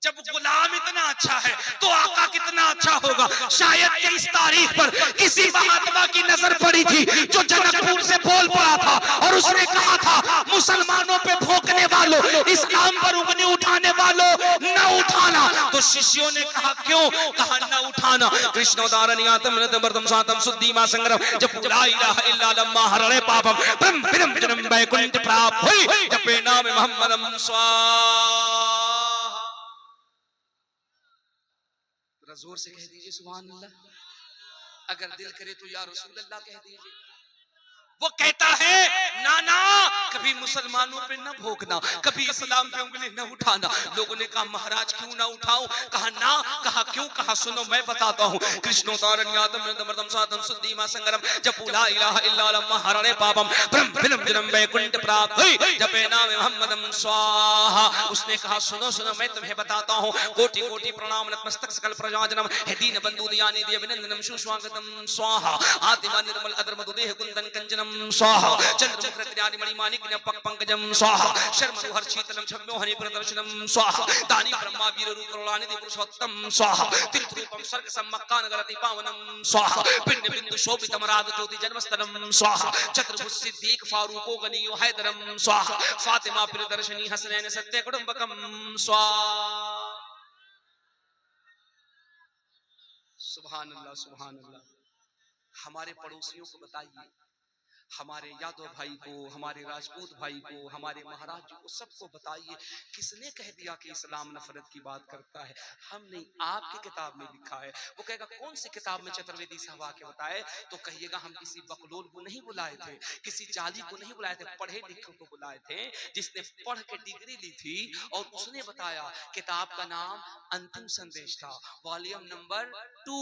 जब गुलाम इतना अच्छा है तो आका कितना अच्छा होगा। शायद कि इस तारीख पर किसी महात्मा की नजर पड़ी थी जो जनकपुर से बोल पड़ा था और उसने कहा था मुसलमानों पे भोंकने वालों, इस्लाम पर उंगली उठाने वालों न उठाना। तो शिष्यों ने कहा क्यों? कहा न उठाना। कृष्णोदारण्यातम नृतमर्दम सातम सुद्धीमा संग्रम जब ला इलाहा इल्ला लम्मा हरणे पापम ब्रह्म विरम जन्म वैकुंठ प्राप्त हुई जपे नाम मोहम्मदम स्वाहा। जोर से कह दीजिए सुभान अल्लाह। अगर दिल करे तो या रसूल अल्लाह कह दीजिए। वो कहता है नाना कभी मुसलमानों पे न भोंकना, कभी इस्लाम पे उंगली न उठाना। लोगों ने कहा महाराज क्यों ना उठाऊं? कहा ना। कहा क्यों? कहा सुनो मैं बताता हूं। कृष्णोदारण्यातम नृतमर्दम सातम सुद्धीमा संग्रम जप ला इलाहा इल्ला लम्मा हरणे पापम ब्रह्म विरम जन्म वैकुंठ प्राप्त हुई जपे नाम मोहम्मदम स्वाहा। उसने कहा सुनो सुनो मैं तुम्हें बताता हूं। कोटि कोटि प्रणाम नतमस्तक सकल प्रजाजनम हे दीन बंधु दयानि दि अभिनंदनम सुस्वागतम स्वाहा। आदिमा निर्मल अधर्म दुदेह कुंदन कंचनम स्वाहा। चंद्रमुख रत्नादि मणिमाणिक पक पंकजम स्वाहा। शर्मनु हर्षीतलम छम्योहनि प्रदर्शनम स्वाहा। दानी ब्रह्मा वीर रूप करुणानिधि पुरुषोत्तम स्वाहा। तीर्थ रूपम स्वर्ग सम्मक्का नगरति पावनम स्वाहा। पिंड बिंदु शोभितम राग ज्योति जन्मस्थलम स्वाहा। चतुर्भुज सिद्दीक फारूको गनियो हैदरम स्वाहा। फातिमा प्रियदर्शनी हसनैन सत्य कुटुंबकम स्वाहा। सुभान अल्लाह सुभान अल्लाह। हमारे पड़ोसियों को बताइए, हमारे यादव भाई को, हमारे राजपूत भाई को, हमारे महाराज जी को, सबको बताइए किसने कह दिया कि इस्लाम नफरत की बात करता है? हम नहीं, आपकी किताब में लिखा है। वो कहेगा कौन सी किताब में चतुर्वेदी साहब आके बताए? तो कहिएगा हम किसी बकलोल को नहीं बुलाए थे, किसी जाली को नहीं बुलाए थे, पढ़े लिखे को बुलाए थे जिसने पढ़ के डिग्री ली थी और उसने बताया। किताब का नाम अंतिम संदेश था, वॉल्यूम नंबर 2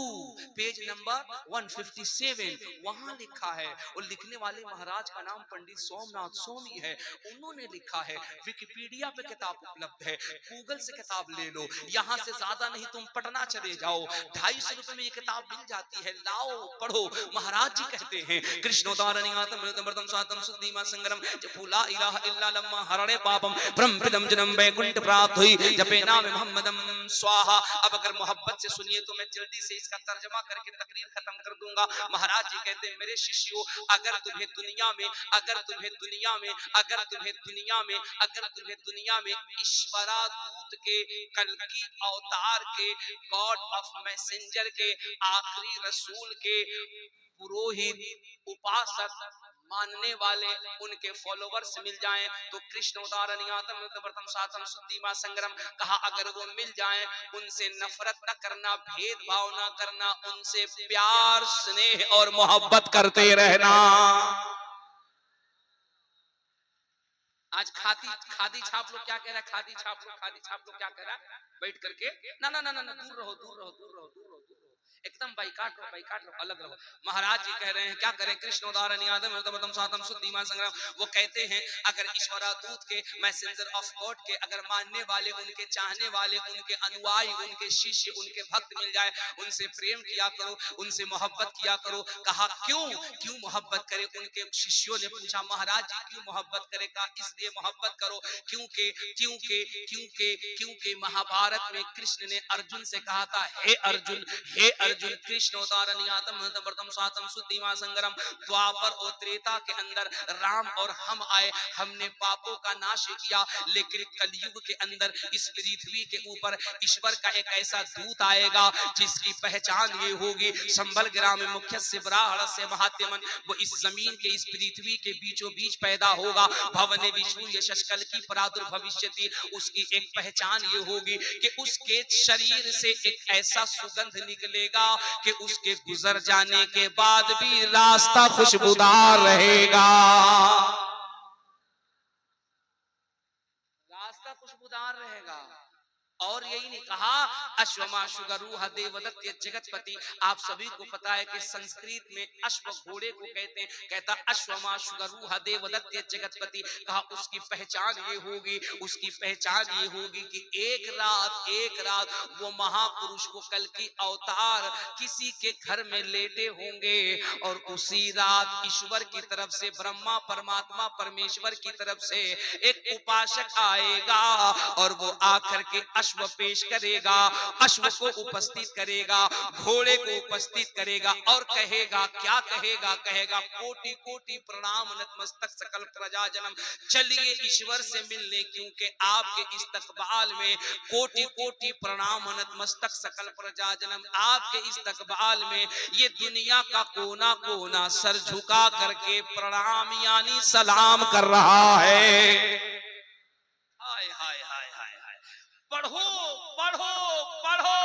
पेज नंबर 157। वहां लिखा है और लिखने वाले महाराज का नाम पंडित सोमनाथ सोमी है। उन्होंने लिखा है। विकिपीडिया पे किताब उपलब्ध है, गूगल से किताब ले लो। यहां से ज्यादा नहीं तुम पटना चले जाओ, 250 रुपए में ये किताब मिल जाती है, लाओ पढ़ो। महाराज जी कहते हैं कृष्णोदारण्यातम नृतमर्दम सातम सुद्धीमा संग्रम जपु ला इलाहा इल्ला लम्मा हरणे पापम ब्रह्म विरम जन्म वैकुंठ प्राप्त हुई जपे नाम मोहम्मदम स्वाहा। अब अगर मोहब्बत से सुनिए तो मैं जल्दी से इसका तर्जमा करके तकरीर खत्म कर दूंगा। महाराज जी कहते हैं मेरे शिष्यों, अगर तुम्हें दुनिया में, अगर तुम्हें दुनिया में, अगर तुम्हें दुनिया में, अगर तुम्हें दुनिया में ईश्वरा दूत के, कल्कि अवतार के, गॉड ऑफ मैसेंजर के, आखिरी रसूल के पुरोहित, उपासक मानने वाले, उनके फॉलोवर्स मिल जाएं तो कृष्णोदारण्यातम नृतमर्दम सातम सुद्धीमा संग्रम कहा अगर वो मिल जाएं, उनसे नफरत न करना, भेदभाव न करना, उनसे प्यार स्नेह और मोहब्बत करते रहना। आज खादी छाप लोग क्या कह रहा है? खादी छाप लोग क्या कह रहा है? बैठ करके ना ना ना ना, ना दूर रहो दूर रहो दूर रहो दूर रहो दूर रहो, एकदम बाइकाट लो, अलग रहो। महाराज जी कह रहे हैं क्या करें? कृष्णोदारण्यातम नृतमर्दम सातम सुद्धीमा संग्रम वो कहते हैं अगर ईश्वरादूत के, मैसेंजर ऑफ गॉड के अगर मानने वाले, उनके चाहने वाले, उनके अनुयायी, उनके शिष्य, उनके भक्त मिल जाए, उनसे प्रेम किया करो, उनसे मोहब्बत किया करो। कहा क्यों? क्यों मोहब्बत करे? उनके शिष्यों ने पूछा महाराज जी क्यों मोहब्बत करे? कहा इसलिए मोहब्बत करो क्योंकि क्योंकि क्योंकि क्योंकि महाभारत में कृष्ण ने अर्जुन से कहा था हे अर्जुन, हे अर्जुन, कृष्णोदारण्यातम नृतमर्दम सातम सुद्धीमा संग्रम द्वापर और त्रेता के अंदर राम और हम आए, हमने पापों का नाश किया, लेकिन कलयुग के अंदर इस पृथ्वी के ऊपर ईश्वर का एक ऐसा दूत आएगा जिसकी पहचान ये होगी संबल ग्राम में मुख्य से ब्राह्मण से महात्यमन, वो इस जमीन के, इस पृथ्वी के बीचों बीच पैदा होगा। भवने विष्णु यशस्कल की प्रादुर्भविष्यति, उसकी एक पहचान ये होगी कि उसके शरीर से एक ऐसा सुगंध निकलेगा कि उसके गुजर जाने के बाद भी रास्ता खुशबूदार रहेगा, रास्ता खुशबूदार रहेगा। और यही नहीं कहा अश्वमा शुगरूह देवदत्त जगतपति। आप सभी को पता है कि संस्कृत में अश्व घोड़े को कहते हैं। कहता अश्वमा शुगरूह देवदत्त जगतपति। कहा उसकी पहचान ये होगी, उसकी पहचान ये होगी कि एक रात वो महापुरुष वो कल की अवतार किसी के घर में लेटे होंगे और उसी रात ईश्वर की तरफ से, ब्रह्मा परमात्मा परमेश्वर की तरफ से एक उपासक आएगा और वो आकर के अश्व पेश करेगा, अश्व को उपस्थित करेगा, घोड़े को उपस्थित करेगा और कहेगा, क्या कहेगा? कहेगा कोटि कोटि प्रणाम नतमस्तक सकल प्रजा जन्म। चलिए ईश्वर से मिलने, क्योंकि आपके इस्तकबाल में कोटि कोटि प्रणाम नतमस्तक सकल प्रजा जन्म। आपके इस्तकबाल में ये दुनिया का कोना कोना सर झुका करके प्रणाम यानी सलाम कर रहा है। हाय हाय हाय हाय हाय। पढ़ो पढ़ो पढ़ो,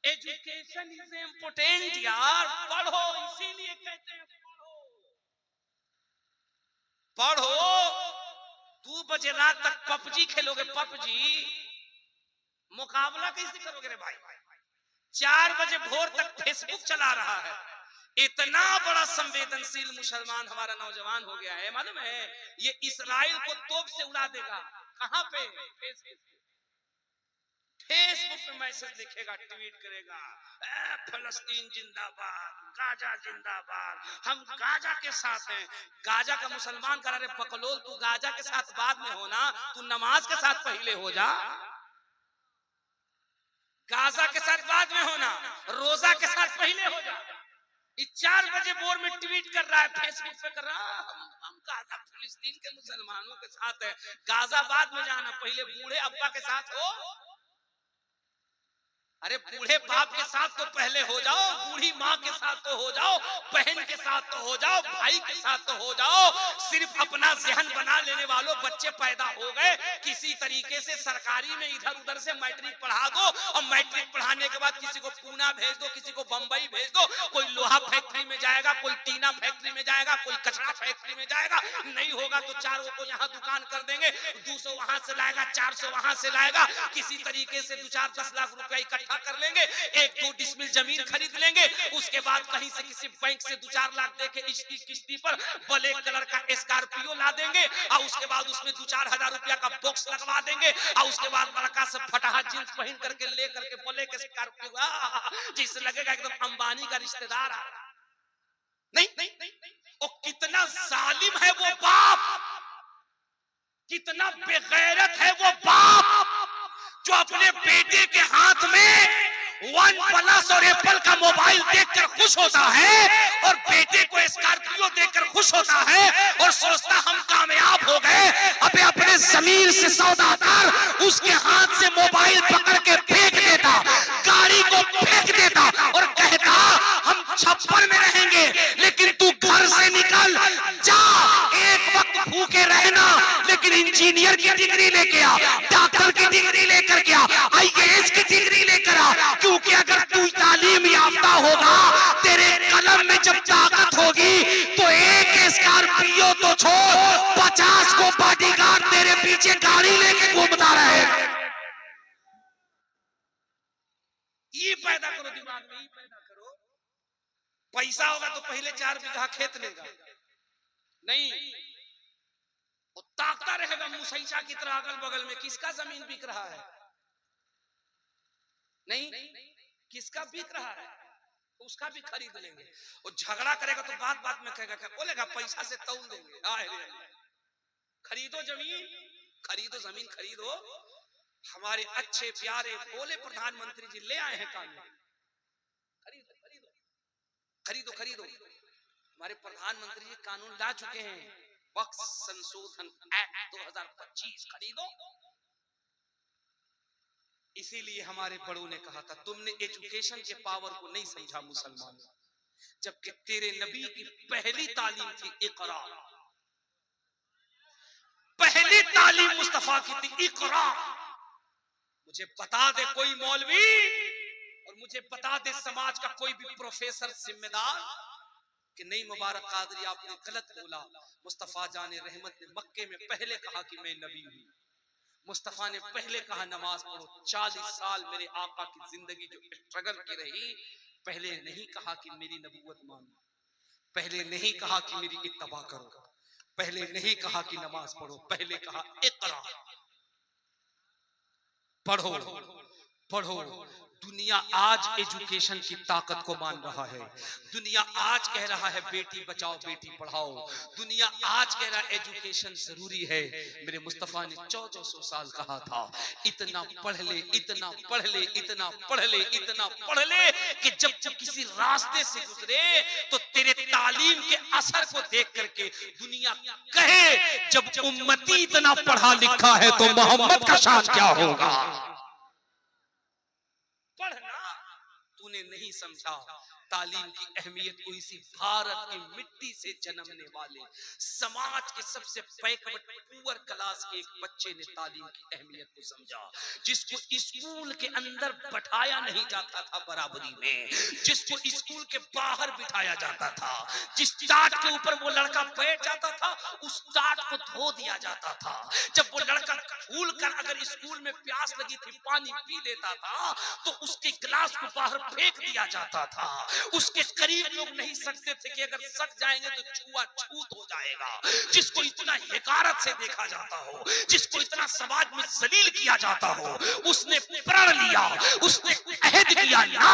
एजुकेशन इज इम्पोर्टेंट यार, पढ़ो, इसीलिए कहते हैं पढ़ो। 2 बजे रात तक पबजी खेलोगे, पबजी मुकाबला कैसे करोगे रे भाई? 4 बजे भोर तक फेसबुक चला रहा है। इतना बड़ा संवेदनशील मुसलमान हमारा नौजवान हो गया है, मालूम है? ये इस्राइल को तोप से उड़ा देगा। कहां पे? फेसबुक पे मैसेज लिखेगा, ट्वीट करेगा, फलस्तीन जिंदाबाद, गाजा जिंदाबाद, हम गाजा के साथ हैं। गाजा का मुसलमान करा रे पकलोल, तू गाजा के साथ बाद में होना, तू नमाज के साथ पहले हो जा। गाजा के साथ बाद में होना, रोजा के साथ पहले हो जा। 4 बजे भोर में ट्वीट कर रहा है, फेसबुक पे कर रहा, हम गाजा फिलिस्तीन के मुसलमानों के साथ है, गाजा बाद में जाना, पहले बूढ़े अब्बा के साथ हो। अरे बूढ़े बाप के साथ तो पहले हो जाओ, बूढ़ी माँ के साथ तो हो जाओ, बहन के साथ तो हो जाओ, भाई के साथ तो हो जाओ। सिर्फ अपना जहन बना लेने वालों, बच्चे पैदा हो गए, किसी तरीके से सरकारी में इधर उधर से मैट्रिक पढ़ा दो और मैट्रिक पढ़ाने के बाद किसी को पूना भेज दो, किसी को बंबई भेज दो। कोई लोहा फैक्ट्री में जाएगा, कोई टीना फैक्ट्री में जाएगा, कोई कचरा फैक्ट्री में जाएगा। नहीं होगा तो चारों को यहाँ दुकान कर देंगे, 200 वहां से लाएगा, 400 वहां से लाएगा, किसी तरीके से 2-4-10 लाख रुपया इकट्ठा कर लेंगे, 1-2 डिसमिल जमीन खरीद लेंगे। उसके बाद कहीं से किसी बैंक से 2-4 लाख देके किस्ती पर ब्लैक कलर का स्कॉर्पियो ला देंगे और उसके बाद उसमें 2-4 हजार रुपया का बॉक्स लगवा देंगे और उसके बाद लड़का से फटाहा जींस पहन करके ले करके ब्लैक स्कॉर्पियो, जिससे लगेगा एकदम अंबानी का रिश्तेदार। नहीं, और कितना जालिम है वो बाप, कितना बेगैरत है वो बाप जो अपने बेटे के हाथ में OnePlus और एप्पल का मोबाइल देखकर खुश होता है और बेटे को स्कॉर्पियो देखकर खुश होता है और सोचता हम कामयाब हो गए। अबे अपने जमीन से सौदा कर, उसके हाथ से मोबाइल पकड़ के फेंक देता, गाड़ी को फेंक देता और कहता हम छप्पर में रहेंगे, लेकिन तू घर से निकल जा, एक वक्त भूखे रहना, लेकिन इंजीनियर की डिग्री लेके आ, डॉक्टर की डिग्री लेकर के आ, IAS की डिग्री लेकर आ, क्योंकि अगर तू तालीम याफ्ता होगा, तेरे कलम में जब ताकत होगी तो एक स्कॉर्पियो तो छोड़ 50 को बॉडीगार्ड तेरे पीछे गाड़ी लेके घूमता रहेगा। ये पैदा करो दिमाग में, ये पैदा करो। पैसा होगा तो पहले 4 बीघा खेत लेगा, नहीं वो ताकता रहेगा मुसैसा की तरह अगल बगल में, किसका जमीन बिक रहा है, नहीं किसका बिक रहा है, उसका भी खरीद लेंगे। और झगड़ा करेगा तो बात बात में कहेगा, क्या बोलेगा, पैसा से तौल देंगे। खरीदो जमीन, खरीदो जमीन, खरीदो। हमारे अच्छे प्यारे भोले प्रधानमंत्री जी ले आए हैं कानून, खरीदो खरीदो खरीदो खरीदो। हमारे प्रधानमंत्री जी कानून ला चुके हैं, वक्फ संशोधन एक्ट 2025, खरीदो। इसीलिए हमारे बड़ों ने कहा था, तुमने एजुकेशन के पावर को नहीं समझा मुसलमान, जबकि तेरे नबी की पहली तालीम थी इकरा, पहली तालीम मुस्तफा की थी इकरा। मुझे बता दे कोई मौलवी और मुझे बता दे समाज का कोई भी प्रोफेसर जिम्मेदार कि नहीं मुबारक कादरी आपने गलत बोला, मुस्तफा जाने रहमत ने मक्के में पहले कहा कि मैं नबी हूं। मुस्तफा ने पहले कहा नमाज पढ़ो। 40 साल मेरे आका की जिंदगी जो स्ट्रगल की रही, पहले नहीं कहा कि मेरी नबूवत मानो, पहले नहीं कहा कि मेरी इत्तबा करो, पहले नहीं कहा कि नमाज पढ़ो, पहले कहा इक़रा, पढ़ो पढ़ो। दुनिया आज एजुकेशन की ताकत को मान रहा है, दुनिया आज कह रहा है बेटी बचाओ बेटी पढ़ाओ, दुनिया आज कह रहा है एजुकेशन जरूरी है। मेरे मुस्तफा ने 1400 साल कहा था इतना पढ़ ले, इतना पढ़ ले, इतना पढ़ ले, इतना पढ़ ले कि जब जब किसी रास्ते से गुजरे तो तेरे तालीम के असर को देख करके दुनिया कहे जब उम्मती इतना पढ़ा लिखा है तो मोहम्मद का शान क्या होगा। पढ़ना तूने नहीं समझा तालीम की अहमियत को। इसी भारत की मिट्टी से जन्मने वाले समाज के सबसे बैकवर्ड पुअर क्लास के एक बच्चे ने तालीम की अहमियत को समझा, जिसको स्कूल के अंदर बैठाया नहीं जाता था बराबरी में, जिसको स्कूल के बाहर बिठाया जाता था, जिस टाट के ऊपर वो लड़का बैठ जाता था उस टाट को धो दिया जाता था। जब वो लड़का भूल कर अगर स्कूल में प्यास लगी थी पानी पी लेता था तो उसके गिलास को बाहर फेंक दिया जाता था। उसके करीब लोग नहीं सकते थे कि अगर सट जाएंगे तो छुआछूत हो जाएगा। जिसको इतना हिकारत से देखा जाता हो, जिसको इतना समाज में जलील किया जाता हो, उसने प्रण लिया, उसने अहद किया ना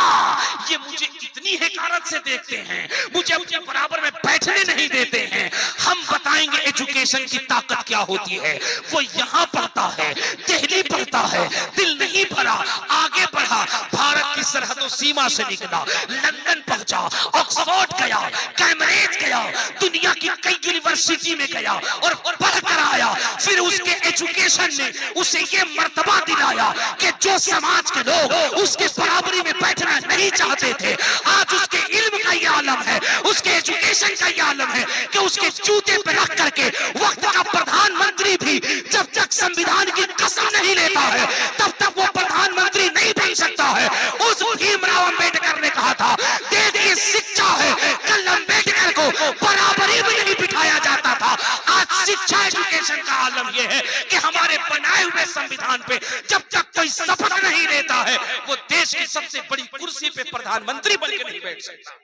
ये मुझे इतनी हिकारत से देखते हैं, मुझे अपने बराबर में बैठने नहीं देते हैं, हम बताएंगे एजुकेशन की ताकत क्या होती है। वो यहाँ पढ़ता है, दिल्ली पढ़ता है, दिल नहीं भरा, आगे बढ़ा, भारत की सरहदों सीमा से निकला, लंदन पहुंचा, ऑक्सफोर्ड गया, कैम्ब्रिज गया, दुनिया की कई यूनिवर्सिटी में गया और पढ़ कर आया। फिर उसके एजुकेशन ने उसे ये मर्तबा दिलाया कि जो समाज के लोग उसके बराबरी में बैठना नहीं चाहते थे, आज उसके इल्म का ये आलम है, उसके एजुकेशन का ये आलम है कि उसके जूते पे रख करके वक्त का प्रधानमंत्री भी जब तक संविधान की कसम नहीं लेता है तब तक वो प्रधानमंत्री नहीं बन सकता है। उस भीमराव अंबेडकर ने कहा था देश की शिक्षा है, कल अंबेडकर को बराबरी में नहीं बिठाया जाता था। आज शिक्षा एजुकेशन का आलम यह है कि हमारे बनाए हुए संविधान पे जब तक कोई शपथ नहीं लेता है वो देश की सबसे बड़ी कुर्सी पे प्रधानमंत्री बनकर नहीं बैठ सकता।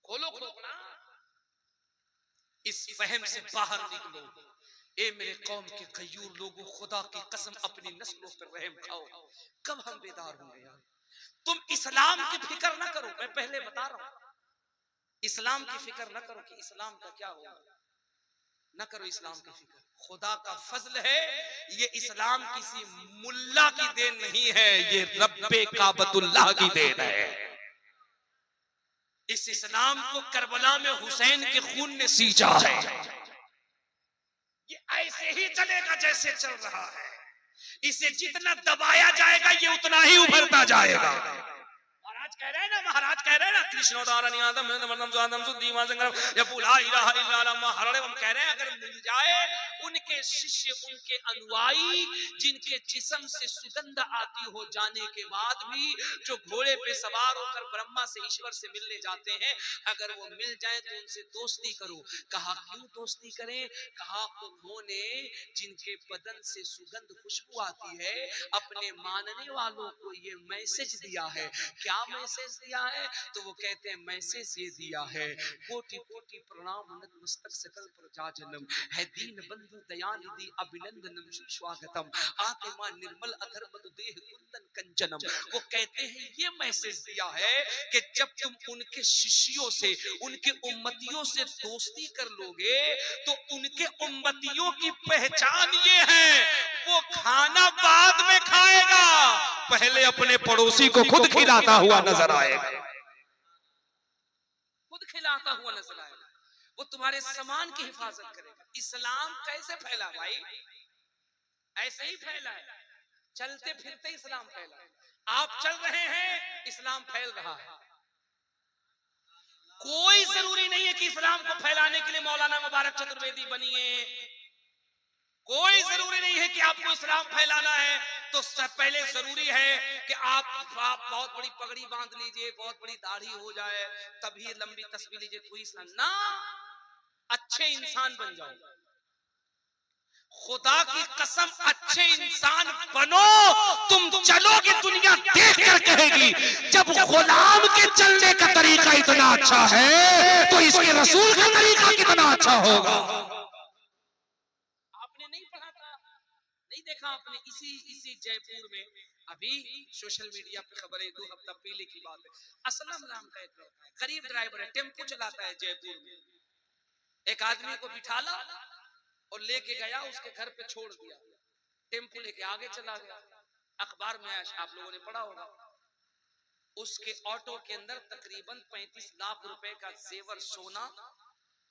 खोलो खोपड़ा, इस फहम से बाहर निकलो। ए मेरे कौम के कयूर लोगों, खुदा की कसम अपनी नस्लों पर रहम खाओ। कब हम बेदार होंगे यार। तुम इस्लाम की फिक्र ना करो, मैं पहले बता रहा हूं, इस्लाम की फिक्र ना करो कि इस्लाम का क्या होगा, ना करो इस्लाम की फिक्र। खुदा का फजल है, ये इस्लाम किसी मुल्ला की देन नहीं है, ये रब्बे काबतुल्लाह की देन है। इस इस्लाम को करबला में हुसैन के खून ने सींचा है। ये ऐसे ही चलेगा जैसे चल रहा है, इसे जितना दबाया जाएगा ये उतना ही उभरता जाएगा। महाराज कह रहे हैं ना, महाराज कह रहे हैं ना, कृष्णोदारनियादम मर्दम सुद्दीमा संगम या बुला इलाहा इल्लल्लाह महाराज, हम कह रहे हैं अगर मिल जाए उनके शिष्य, उनके अनुयायी जिनके जिस्म से सुगंध आती हो जाने के बाद भी जो घोड़े पे सवार होकर ब्रह्मा से ईश्वर से मिलने जाते हैं, अगर वो मिल जाए तो उनसे दोस्ती करो। कहा क्यों दोस्ती करें? कहा उन्होंने जिनके बदन से सुगंध खुशबू आती है अपने मानने वालों को ये मैसेज दिया है। क्या मैसेज दिया है? तो वो कहते हैं मैसेज ये दिया है, कोटि कोटि प्रणाम नतमस्तक सकल प्रजाजनम है दीन बंधु दयानिधि अभिनंदनम स्वागतम आके मां निर्मल अधर मधु देह कुंदन कंचनम। वो कहते हैं ये मैसेज दिया है कि जब तुम उनके शिष्यों से, उनके उम्मतियों से दोस्ती कर लोगे तो उनके उम्मतियों की पहचान ये है, वो खाना बाद में खाएगा, पहले अपने पड़ोसी को खुद खिलाता हुआ नजर आएगा, खुद खिलाता हुआ नजर आएगा, वो तुम्हारे सामान की हिफाजत करेगा। इस्लाम कैसे फैला भाई? ऐसे ही फैला है, चलते फिरते इस्लाम फैला है। आप चल रहे हैं, इस्लाम फैल रहा है। कोई जरूरी नहीं है कि इस्लाम को फैलाने के लिए मौलाना मुबारक चतुर्वेदी बनिए, कोई जरूरी नहीं है कि आपको इस्लाम फैलाना है तो पहले जरूरी है कि आप बहुत बड़ी पगड़ी बांध लीजिए, बहुत बड़ी दाढ़ी हो जाए, तभी लंबी तस्बीह लीजिए तो इस्लाम ना, अच्छे इंसान बन जाओ, खुदा की कसम अच्छे इंसान बनो, तुम चलोगे दुनिया देख कर कहेगी जब गुलाम के चलने का तरीका इतना अच्छा है तो इसके रसूल का तरीका कितना अच्छा होगा। आपने नहीं पढ़ा था, नहीं देखा आपने? इसी इसी जयपुर में अभी सोशल मीडिया पे खबर है, 2 हफ्ता पहले की बात है। असलम नाम का एक गरीब ड्राइवर है, टेम्पो चलाता है जयपुर में। एक आदमी को बिठाला और लेके गया, उसके घर पे छोड़ दिया, टेम्पो लेके आगे चला गया। अखबार में आप लोगों ने पढ़ा होगा, उसके ऑटो के अंदर तकरीबन 35 लाख रुपए का जेवर सोना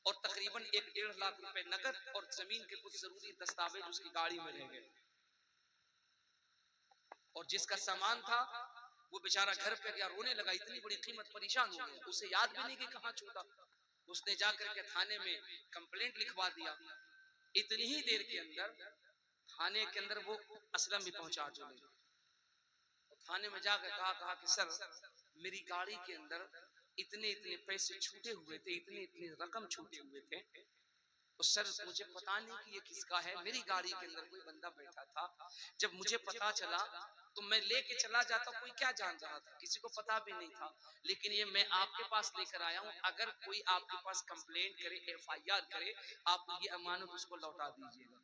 और तकरीबन 1-1.5 लाख रुपए नकद और जमीन के कुछ जरूरी दस्तावेज उसकी गाड़ी में रह गए। और जिसका सामान था वो बेचारा घर पे गया, रोने लगा, इतनी बड़ी कीमत, परेशान हो गया, उसे याद भी नहीं कि कहां छूटा। उसने जाकर के थाने में कंप्लेंट लिखवा दिया। इतनी ही देर के अंदर थाने के अंदर वो असलम भी पहुंचा चले। थाने में जाकर कहा कि सर मेरी गाड़ी के अंदर इतने इतने पैसे छूटे हुए थे, इतनी इतनी रकम छूटे हुए थे, तो सर मुझे पता नहीं कि ये किसका है। मेरी गाड़ी के अंदर कोई बंदा बैठा था, जब मुझे पता चला तो मैं लेके चला जाता, कोई क्या जान रहा था, किसी को पता भी नहीं था, लेकिन ये मैं आपके पास लेकर आया हूँ। अगर कोई आपके पास कंप्लेंट करे, FIR करे, आप ये अमानत उसको लौटा दीजिएगा।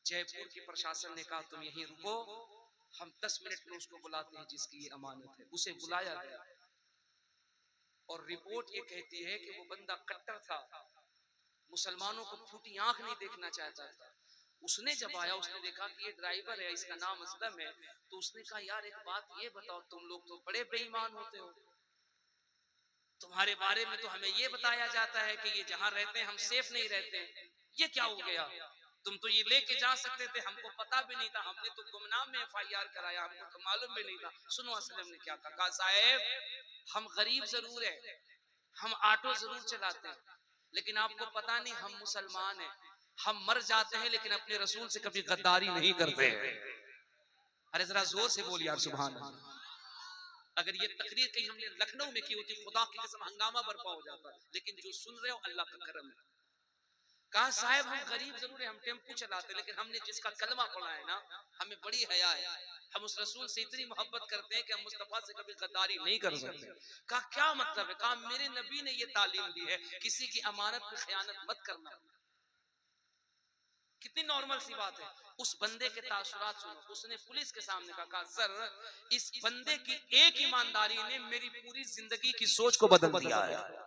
जयपुर की प्रशासन ने कहा तुम यहीं रुको, हम 10 मिनट में उसको बुलाते हैं जिसकी ये अमानत है। उसे बुलाया गया और रिपोर्ट ये कहती है कि वो बंदा कट्टर था, मुसलमानों को फूटी आंख नहीं देखना चाहता था। उसने जब आया, उसने देखा कि ये ड्राइवर है, इसका नाम असलम है, तो उसने कहा यार एक बात ये बताओ, तुम लोग तो बड़े बेईमान होते हो, तुम्हारे बारे में तो हमें ये बताया जाता है कि ये जहां रहते हैं हम सेफ नहीं रहते, ये क्या हो गया? तुम तो ये लेके जा सकते थे, हमको पता भी नहीं था, हमने तो गुमनाम में FIR कराया, हमको तो मालूम भी नहीं था। सुनो असलम ने क्या कहा, साहब हम गरीब जरूर है, हम ऑटो जरूर चलाते हैं, लेकिन आपको पता नहीं हम मुसलमान हैं, हम मर जाते हैं लेकिन अपने रसूल से कभी गद्दारी नहीं करते हैं। अरे जरा जोर से बोल यार सुभान अल्लाह। अगर ये तकरीर कहीं हमने लखनऊ में की होती, खुदा की कसम हंगामा बर्पा हो जाता, लेकिन जो सुन रहे हो अल्लाह का करम है। कहा साहब हम गरीब जरूर है, हम टेम्पू चलाते, लेकिन हमने जिसका कलमा पढ़ा है ना, हमें बड़ी हया है, हम उस रसूल से इतनी मोहब्बत करते हैं कि हम मुस्तफा से कभी गद्दारी नहीं कर सकते। कहा क्या मतलब है? कहा मेरे नबी ने ये तालीम दी है किसी की अमानत में खयानत मत करना। कितनी नॉर्मल सी बात है। उस बंदे के तासुरात सुनो, उसने पुलिस के सामने कहा सर इस बंदे की एक ईमानदारी ने मेरी पूरी जिंदगी की सोच को बदल दिया है।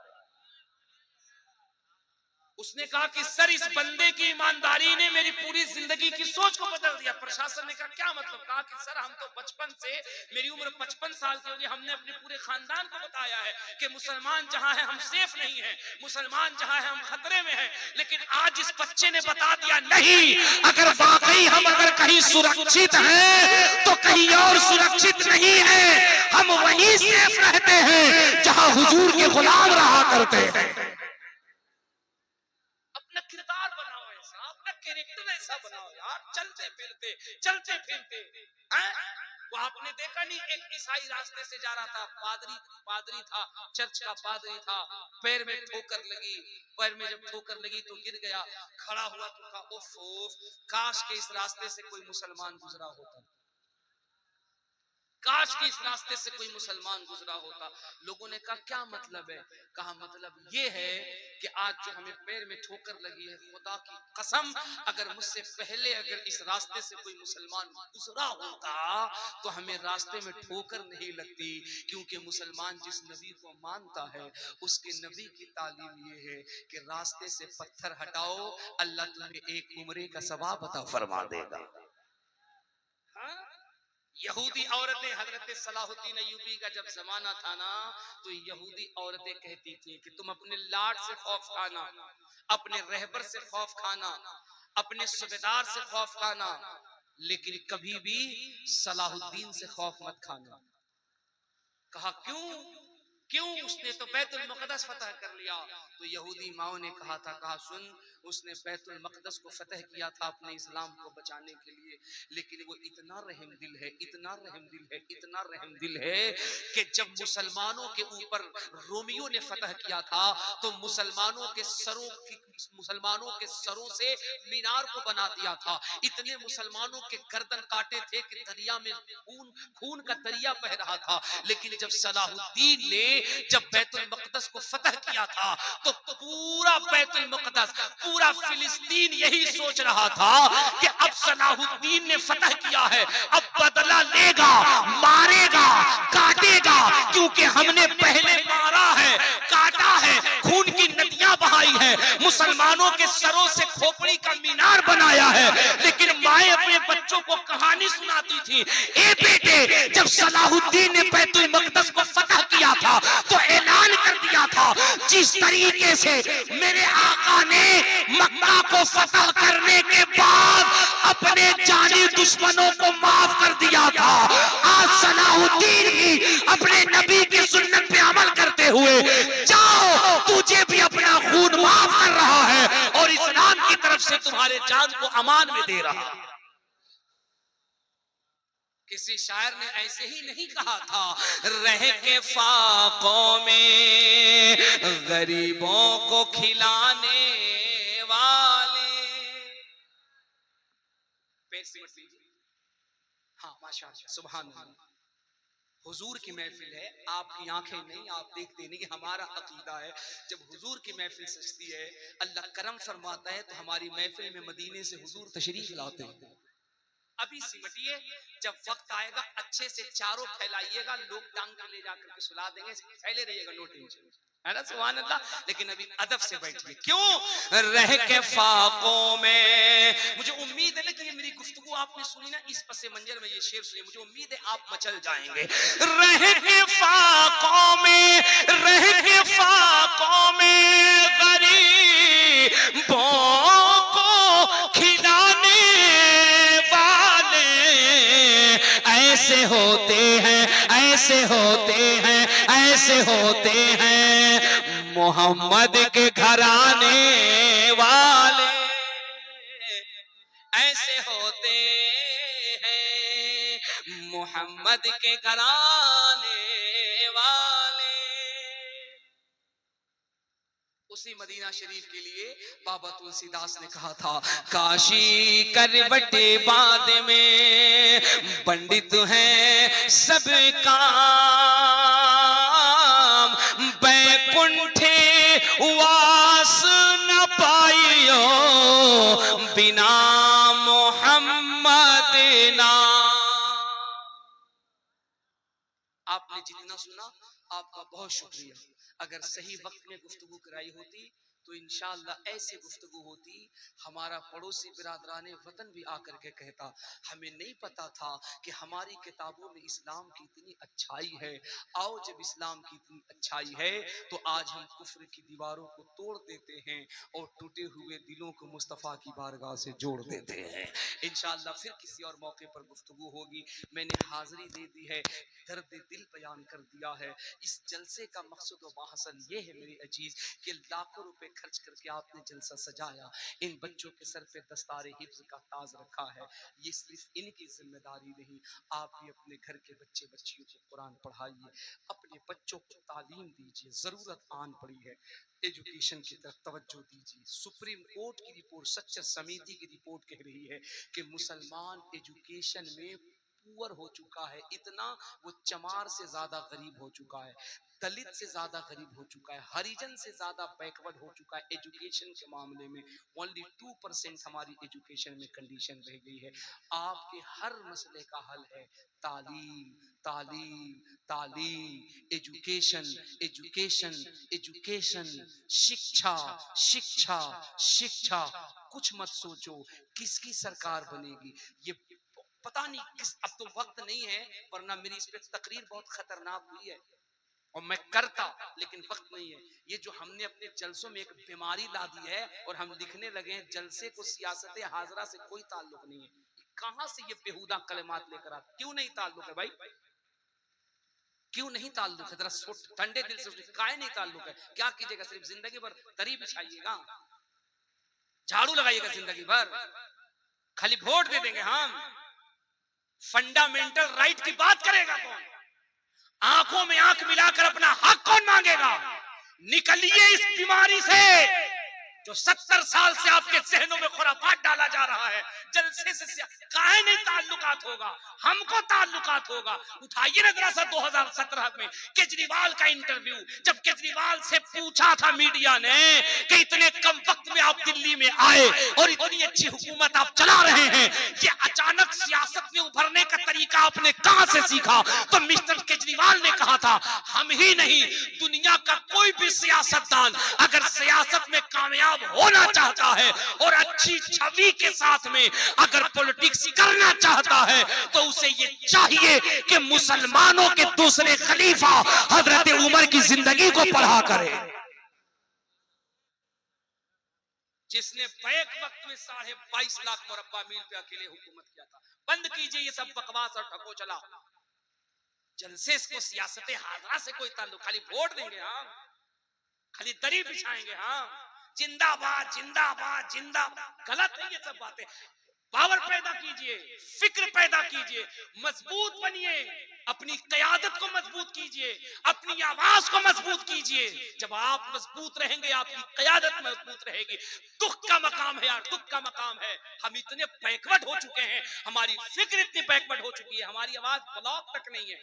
उसने कहा कि सर इस बंदे की ईमानदारी ने मेरी पूरी जिंदगी की सोच को बदल दिया। प्रशासन ने कहा क्या मतलब? कहा कि सर हम तो बचपन से, मेरी उम्र 55 साल की होगी, हमने अपने पूरे खानदान को बताया है कि मुसलमान जहां है हम सेफ नहीं है, मुसलमान जहां है हम खतरे में है, लेकिन आज इस बच्चे ने बता दिया नहीं, अगर वाकई हम अगर कहीं सुरक्षित हैं तो कहीं और सुरक्षित नहीं है, हम वहीं सेफ रहते हैं जहां हुजूर के गुलाम रहा करते हैं। अपना किरदार बनाओ ऐसा, अपना कैरेक्टर ऐसा बनाओ यार, चलते फिरते वो आपने देखा नहीं, एक ईसाई रास्ते से जा रहा था, पादरी था, चर्च का पादरी था, पैर में ठोकर लगी, पैर में जब ठोकर लगी तो गिर गया, खड़ा हुआ तो कहा ओफ, काश के इस रास्ते से कोई मुसलमान गुजरा होता, काश कि इस रास्ते से कोई मुसलमान गुजरा होता। लोगों ने कहा क्या मतलब है? कहा मतलब ये है कि आज जो हमें पैर में ठोकर लगी है, खुदा की कसम अगर मुझसे पहले अगर इस रास्ते से कोई मुसलमान गुजरा होता तो हमें रास्ते में ठोकर नहीं लगती, क्योंकि मुसलमान जिस नबी को मानता है उसके नबी की तालीम ये है कि रास्ते से पत्थर हटाओ, अल्लाह तुम्हें एक उम्रे का सवाब अता फरमा देगा। यहूदी औरतें, हजरत सलाहुद्दीन अय्यूबी का जब जमाना था ना, तो यहूदी औरतें कहती थी कि तुम अपने लाड से खौफ खाना, अपने रहबर से खौफ खाना, अपने सूबेदार से खौफ खाना, लेकिन कभी भी सलाहुद्दीन से खौफ मत खाना। कहा क्यों? उसने तो बैतुल मुक़द्दस फतह कर लिया। तो यहूदी माओ ने कहा था, कहा सुन उसने बैतुल मक़दस को फतह किया था अपने इस्लाम को बचाने के लिए, लेकिन वो इतना रहम दिल है, इतना रहम दिल है, इतना रहम दिल है कि जब मुसलमानों के ऊपर रोमियो ने फतह किया था तो मुसलमानों के सरों से मीनार को बना दिया था। इतने मुसलमानों के गर्दन काटे थे कि दरिया में खून खून का दरिया बह रहा था। लेकिन जब सलाहुद्दीन ने जब बैतुल मक़दस को फतह किया था तो पूरा बैतुल मुक़द्दस, पूरा फिलिस्तीन यही सोच रहा था कि अब सलाहुद्दीन ने फतह किया है, अब बदला लेगा, मारेगा, काटेगा, क्योंकि हमने पहले मारा है, काटा है, खून की नदियां बहाई है, मुसलमानों के सरों से खोपड़ी का मीनार बनाया है। लेकिन माए अपने बच्चों को कहानी सुनाती थी, ए बेटे, जब सलाहुद्दीन ने बैतुल मक़दस को फतह किया था तो ऐलान कर दिया था, जिस तरीके से मेरे आका ने मक्का को फतह करने के बाद अपने जानी दुश्मनों को माफ कर दिया था, आज सलाहुद्दीन भी अपने नबी की सुन्नत पे अमल करते हुए, जाओ, तुझे भी अपना खून माफ कर रहा है और इस्लाम की तरफ से तुम्हारे जान को अमान में दे रहा है। किसी शायर ने ऐसे ही नहीं कहा था, रह के फाकों में गरीबों को खिलाने वाले। पेट सिमट लीजिए। हाँ माशाअल्लाह, सुभान अल्लाह। हुजूर की महफिल है, आपकी आंखें नहीं, आप देखते नहीं। हमारा अकीदा है, जब हुजूर की महफिल सजती है, अल्लाह करम फरमाता है तो हमारी महफिल में मदीने से हुजूर तशरीफ लाते हैं। अभी सिमटिए, जब वक्त आएगा अच्छे से चारों फैलाइएगा, लोग टांग के ले जाकर के सुला देंगे, फैले रहिएगा, नो टेंशन, है ना, सुभान अल्लाह। लेकिन अभी अदब से बैठिए। क्यों रह के फाकों में, मुझे उम्मीद है ना कि ये मेरी गुफ्तगू आपने सुनी ना, इस पसे मंजर में ये शेर सुनिए, मुझे उम्मीद है आप मचल जाएंगे। रह के फाकों में, रह के फाकों में गरीबों को खिलाने ऐसे होते हैं, ऐसे होते हैं, ऐसे होते हैं मोहम्मद के घराने वाले, ऐसे होते हैं मोहम्मद के घराने वाले। उसी मदीना शरीफ के लिए बाबा तुलसीदास ने कहा था, काशी करवटे बाद में पंडित हैं सब काम, बैकुंठे वास न पाइयो बिना मोहम्मद नाम। आपने जितना सुना आपका बहुत शुक्रिया। अगर सही वक्त में गुफ्तगू कराई होती तो इंशाअल्लाह ऐसी गुफ्तगू होती, हमारा पड़ोसी बिरादराने वतन भी आकर के कहता, हमें नहीं पता था कि हमारी किताबों में इस्लाम की इतनी अच्छाई है। आओ, जब इस्लाम की इतनी अच्छाई है तो आज हम कुफ्र की दीवारों को तोड़ देते हैं और टूटे हुए दिलों को मुस्तफ़ा की बारगाह से जोड़ देते हैं। इंशाअल्लाह फिर किसी और मौके पर गुफ्तगू होगी। मैंने हाजिरी दे दी है, दर्द दिल बयान कर दिया है। इस जलसे का मकसद व माहसन ये है मेरे अजीज कि लाखों रुपए खर्च करके आपने जलसा सजाया, इन बच्चों के सर पे दस्तारे हिफ्ज का ताज रखा है। ये सिर्फ इनकी जिम्मेदारी नहीं, आप भी अपने घर के बच्चे बच्चियों को कुरान पढ़ाइए, अपने बच्चों को तालीम दीजिए। जरूरत आन पड़ी है, एजुकेशन की तरफ तवज्जो दीजिए। सुप्रीम कोर्ट की रिपोर्ट, सच्चर समिति की रिपोर्ट कह रही है कि मुसलमान एजुकेशन में पुअर हो चुका है, इतना वो चमार से ज्यादा गरीब हो चुका है, दलित से ज्यादा गरीब हो चुका है, हरिजन से ज्यादा बैकवर्ड हो चुका है। एजुकेशन के मामले में ओनली 2% हमारी एजुकेशन में कंडीशन रह गई है। आपके हर मसले का हल है तालीम, तालीम, तालीम, एजुकेशन, एजुकेशन, एजुकेशन, शिक्षा, शिक्षा, शिक्षा। कुछ मत सोचो किसकी सरकार बनेगी, ये पता नहीं किस, अब तो वक्त नहीं है, वरना मेरी इस पे तकरीर बहुत खतरनाक हुई है और मैं करता, लेकिन वक्त नहीं है। ये जो हमने अपने जलसों में एक बीमारी ला दी है और हम लिखने लगे हैं जलसे को सियासत हाजरा से कोई ताल्लुक नहीं है। कहां से ये बेहुदा कलमात लेकर आ, क्यों नहीं ताल्लुक है भाई, क्यों नहीं ताल्लुक है? जरा ठंडे दिल से काहे नहीं ताल्लुक है? क्या कीजिएगा, सिर्फ जिंदगी भर तरी बिछाइएगा। झाड़ू लगाइएगा जिंदगी भर, खाली वोट दे देंगे हम। फंडामेंटल राइट की बात करेगा कौन? आंखों में आंख मिलाकर अपना हक कौन मांगेगा? निकलिए इस बीमारी से जो 70 साल से आपके जहनों में खुराफात डाला जा रहा है। जलसे से काहे नहीं ताल्लुकात होगा? हमको ताल्लुकात होगा। उठाइए ना जरा सा 2017 में केजरीवाल का इंटरव्यू, जब केजरीवाल से पूछा था मीडिया ने कि इतने कम वक्त में आप दिल्ली में आए और इतनी अच्छी हुकूमत आप चला रहे हैं, ये अचानक सियासत में उभरने का तरीका आपने कहां से सीखा? तो मिस्टर केजरीवाल ने कहा था, हम ही नहीं दुनिया का कोई भी सियासतदान अगर सियासत में कामयाब होना चाहता है और अच्छी छवि के साथ में अगर पॉलिटिक्स करना चाहता है तो उसे ये चाहिए कि मुसलमानों के दूसरे खलीफा हजरत उमर की जिंदगी को पढ़ा करे, जिसने बैक वक्त में 22.5 लाख मुरब्बा मील पे अकेले हुकूमत किया था। बंद कीजिए ये सब बकवास और ठकोचला। जलसे को सियासत हाजरा से कोई ताल्लुक, खाली वोट देंगे हम, खाली दरी बिछाएंगे हम, जिंदाबाद जिंदाबाद जिंदाबाद। गलत है ये सब बातें। पावर पैदा कीजिए, फिक्र पैदा कीजिए, मजबूत बनिए, अपनी क़यादत को मजबूत कीजिए, अपनी आवाज को मजबूत कीजिए। जब आप मजबूत रहेंगे आपकी क़यादत मजबूत रहेगी। दुख का मकाम है यार, दुख का मकाम है। हम इतने बैकवर्ड हो चुके हैं, हमारी फिक्र इतनी बैकवर्ड हो चुकी है, हमारी आवाज ब्लॉक तक नहीं है,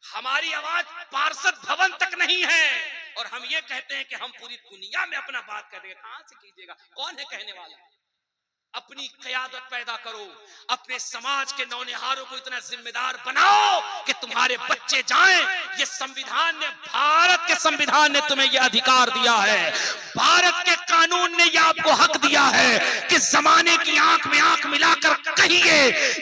हमारी आवाज पार्षद भवन तक नहीं है, और हम ये कहते हैं कि हम पूरी दुनिया में अपना बात कर देंगे। कहां से कीजिएगा? कौन है कहने वाला? अपनी क़यादत पैदा करो, अपने समाज के नौनिहारों को इतना जिम्मेदार बनाओ कि तुम्हारे बच्चे जाएं। ये संविधान ने, भारत के संविधान ने तुम्हें यह अधिकार दिया है, भारत के कानून ने यह आपको हक दिया है कि जमाने की आंख में आंख मिलाकर कहिए,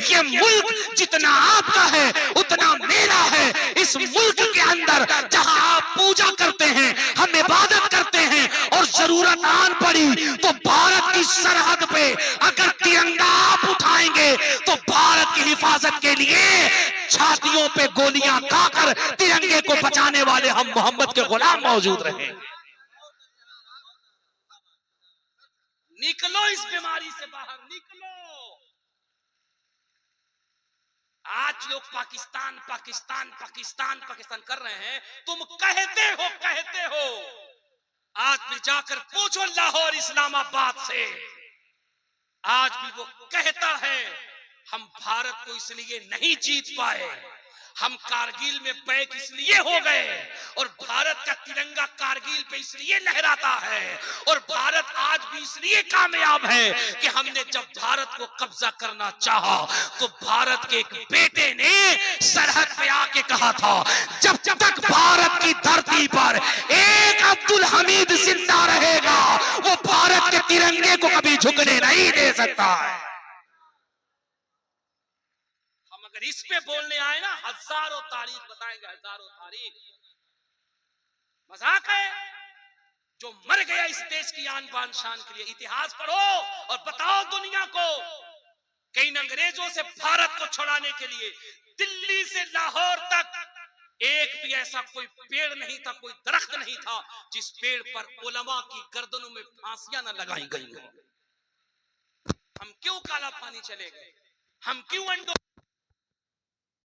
ये मुल्क जितना आपका है उतना मेरा है। इस मुल्क के अंदर जहां आप पूजा करते हैं, हम इबादत करते हैं, और जरूरत आन पड़ी तो भारत की सरहद पे अगर तिरंगा आप उठाएंगे तो भारत की हिफाजत के लिए छातियों पे गोलियां खाकर तिरंगे को बचाने वाले हम मोहम्मद के गुलाम मौजूद रहे। निकलो इस बीमारी से बाहर, निकलो। आज लोग पाकिस्तान पाकिस्तान पाकिस्तान पाकिस्तान कर रहे हैं, तुम कहते हो। आज भी जाकर पूछो लाहौर इस्लामाबाद से, आज भी वो कहता है हम भारत को इसलिए नहीं जीत पाए, हम कारगिल में बैक इसलिए हो गए, और भारत का तिरंगा कारगिल पे इसलिए लहराता है, और भारत आज भी इसलिए कामयाब है कि हमने जब भारत को कब्जा करना चाहा तो भारत के एक बेटे ने सरहद पे आके कहा था, जब तक भारत की धरती पर एक अब्दुल हमीद जिंदा रहेगा वो भारत के तिरंगे को कभी झुकने नहीं दे सकता है। अगर इस पे बोलने आए ना, हजारों तारीख बताएंगे, हजारों तारीख। मजाक है? जो मर गया इस देश की आन बान शान के लिए, इतिहास पढ़ो और बताओ दुनिया को कि इन अंग्रेजों से भारत को छुड़ाने के लिए दिल्ली से लाहौर तक एक भी ऐसा कोई पेड़ नहीं था, कोई दरख्त नहीं था जिस पेड़ पर उलमा की गर्दनों में फांसियां न लगाई गई हो। हम क्यों काला पानी चले गए? हम क्यों अंडों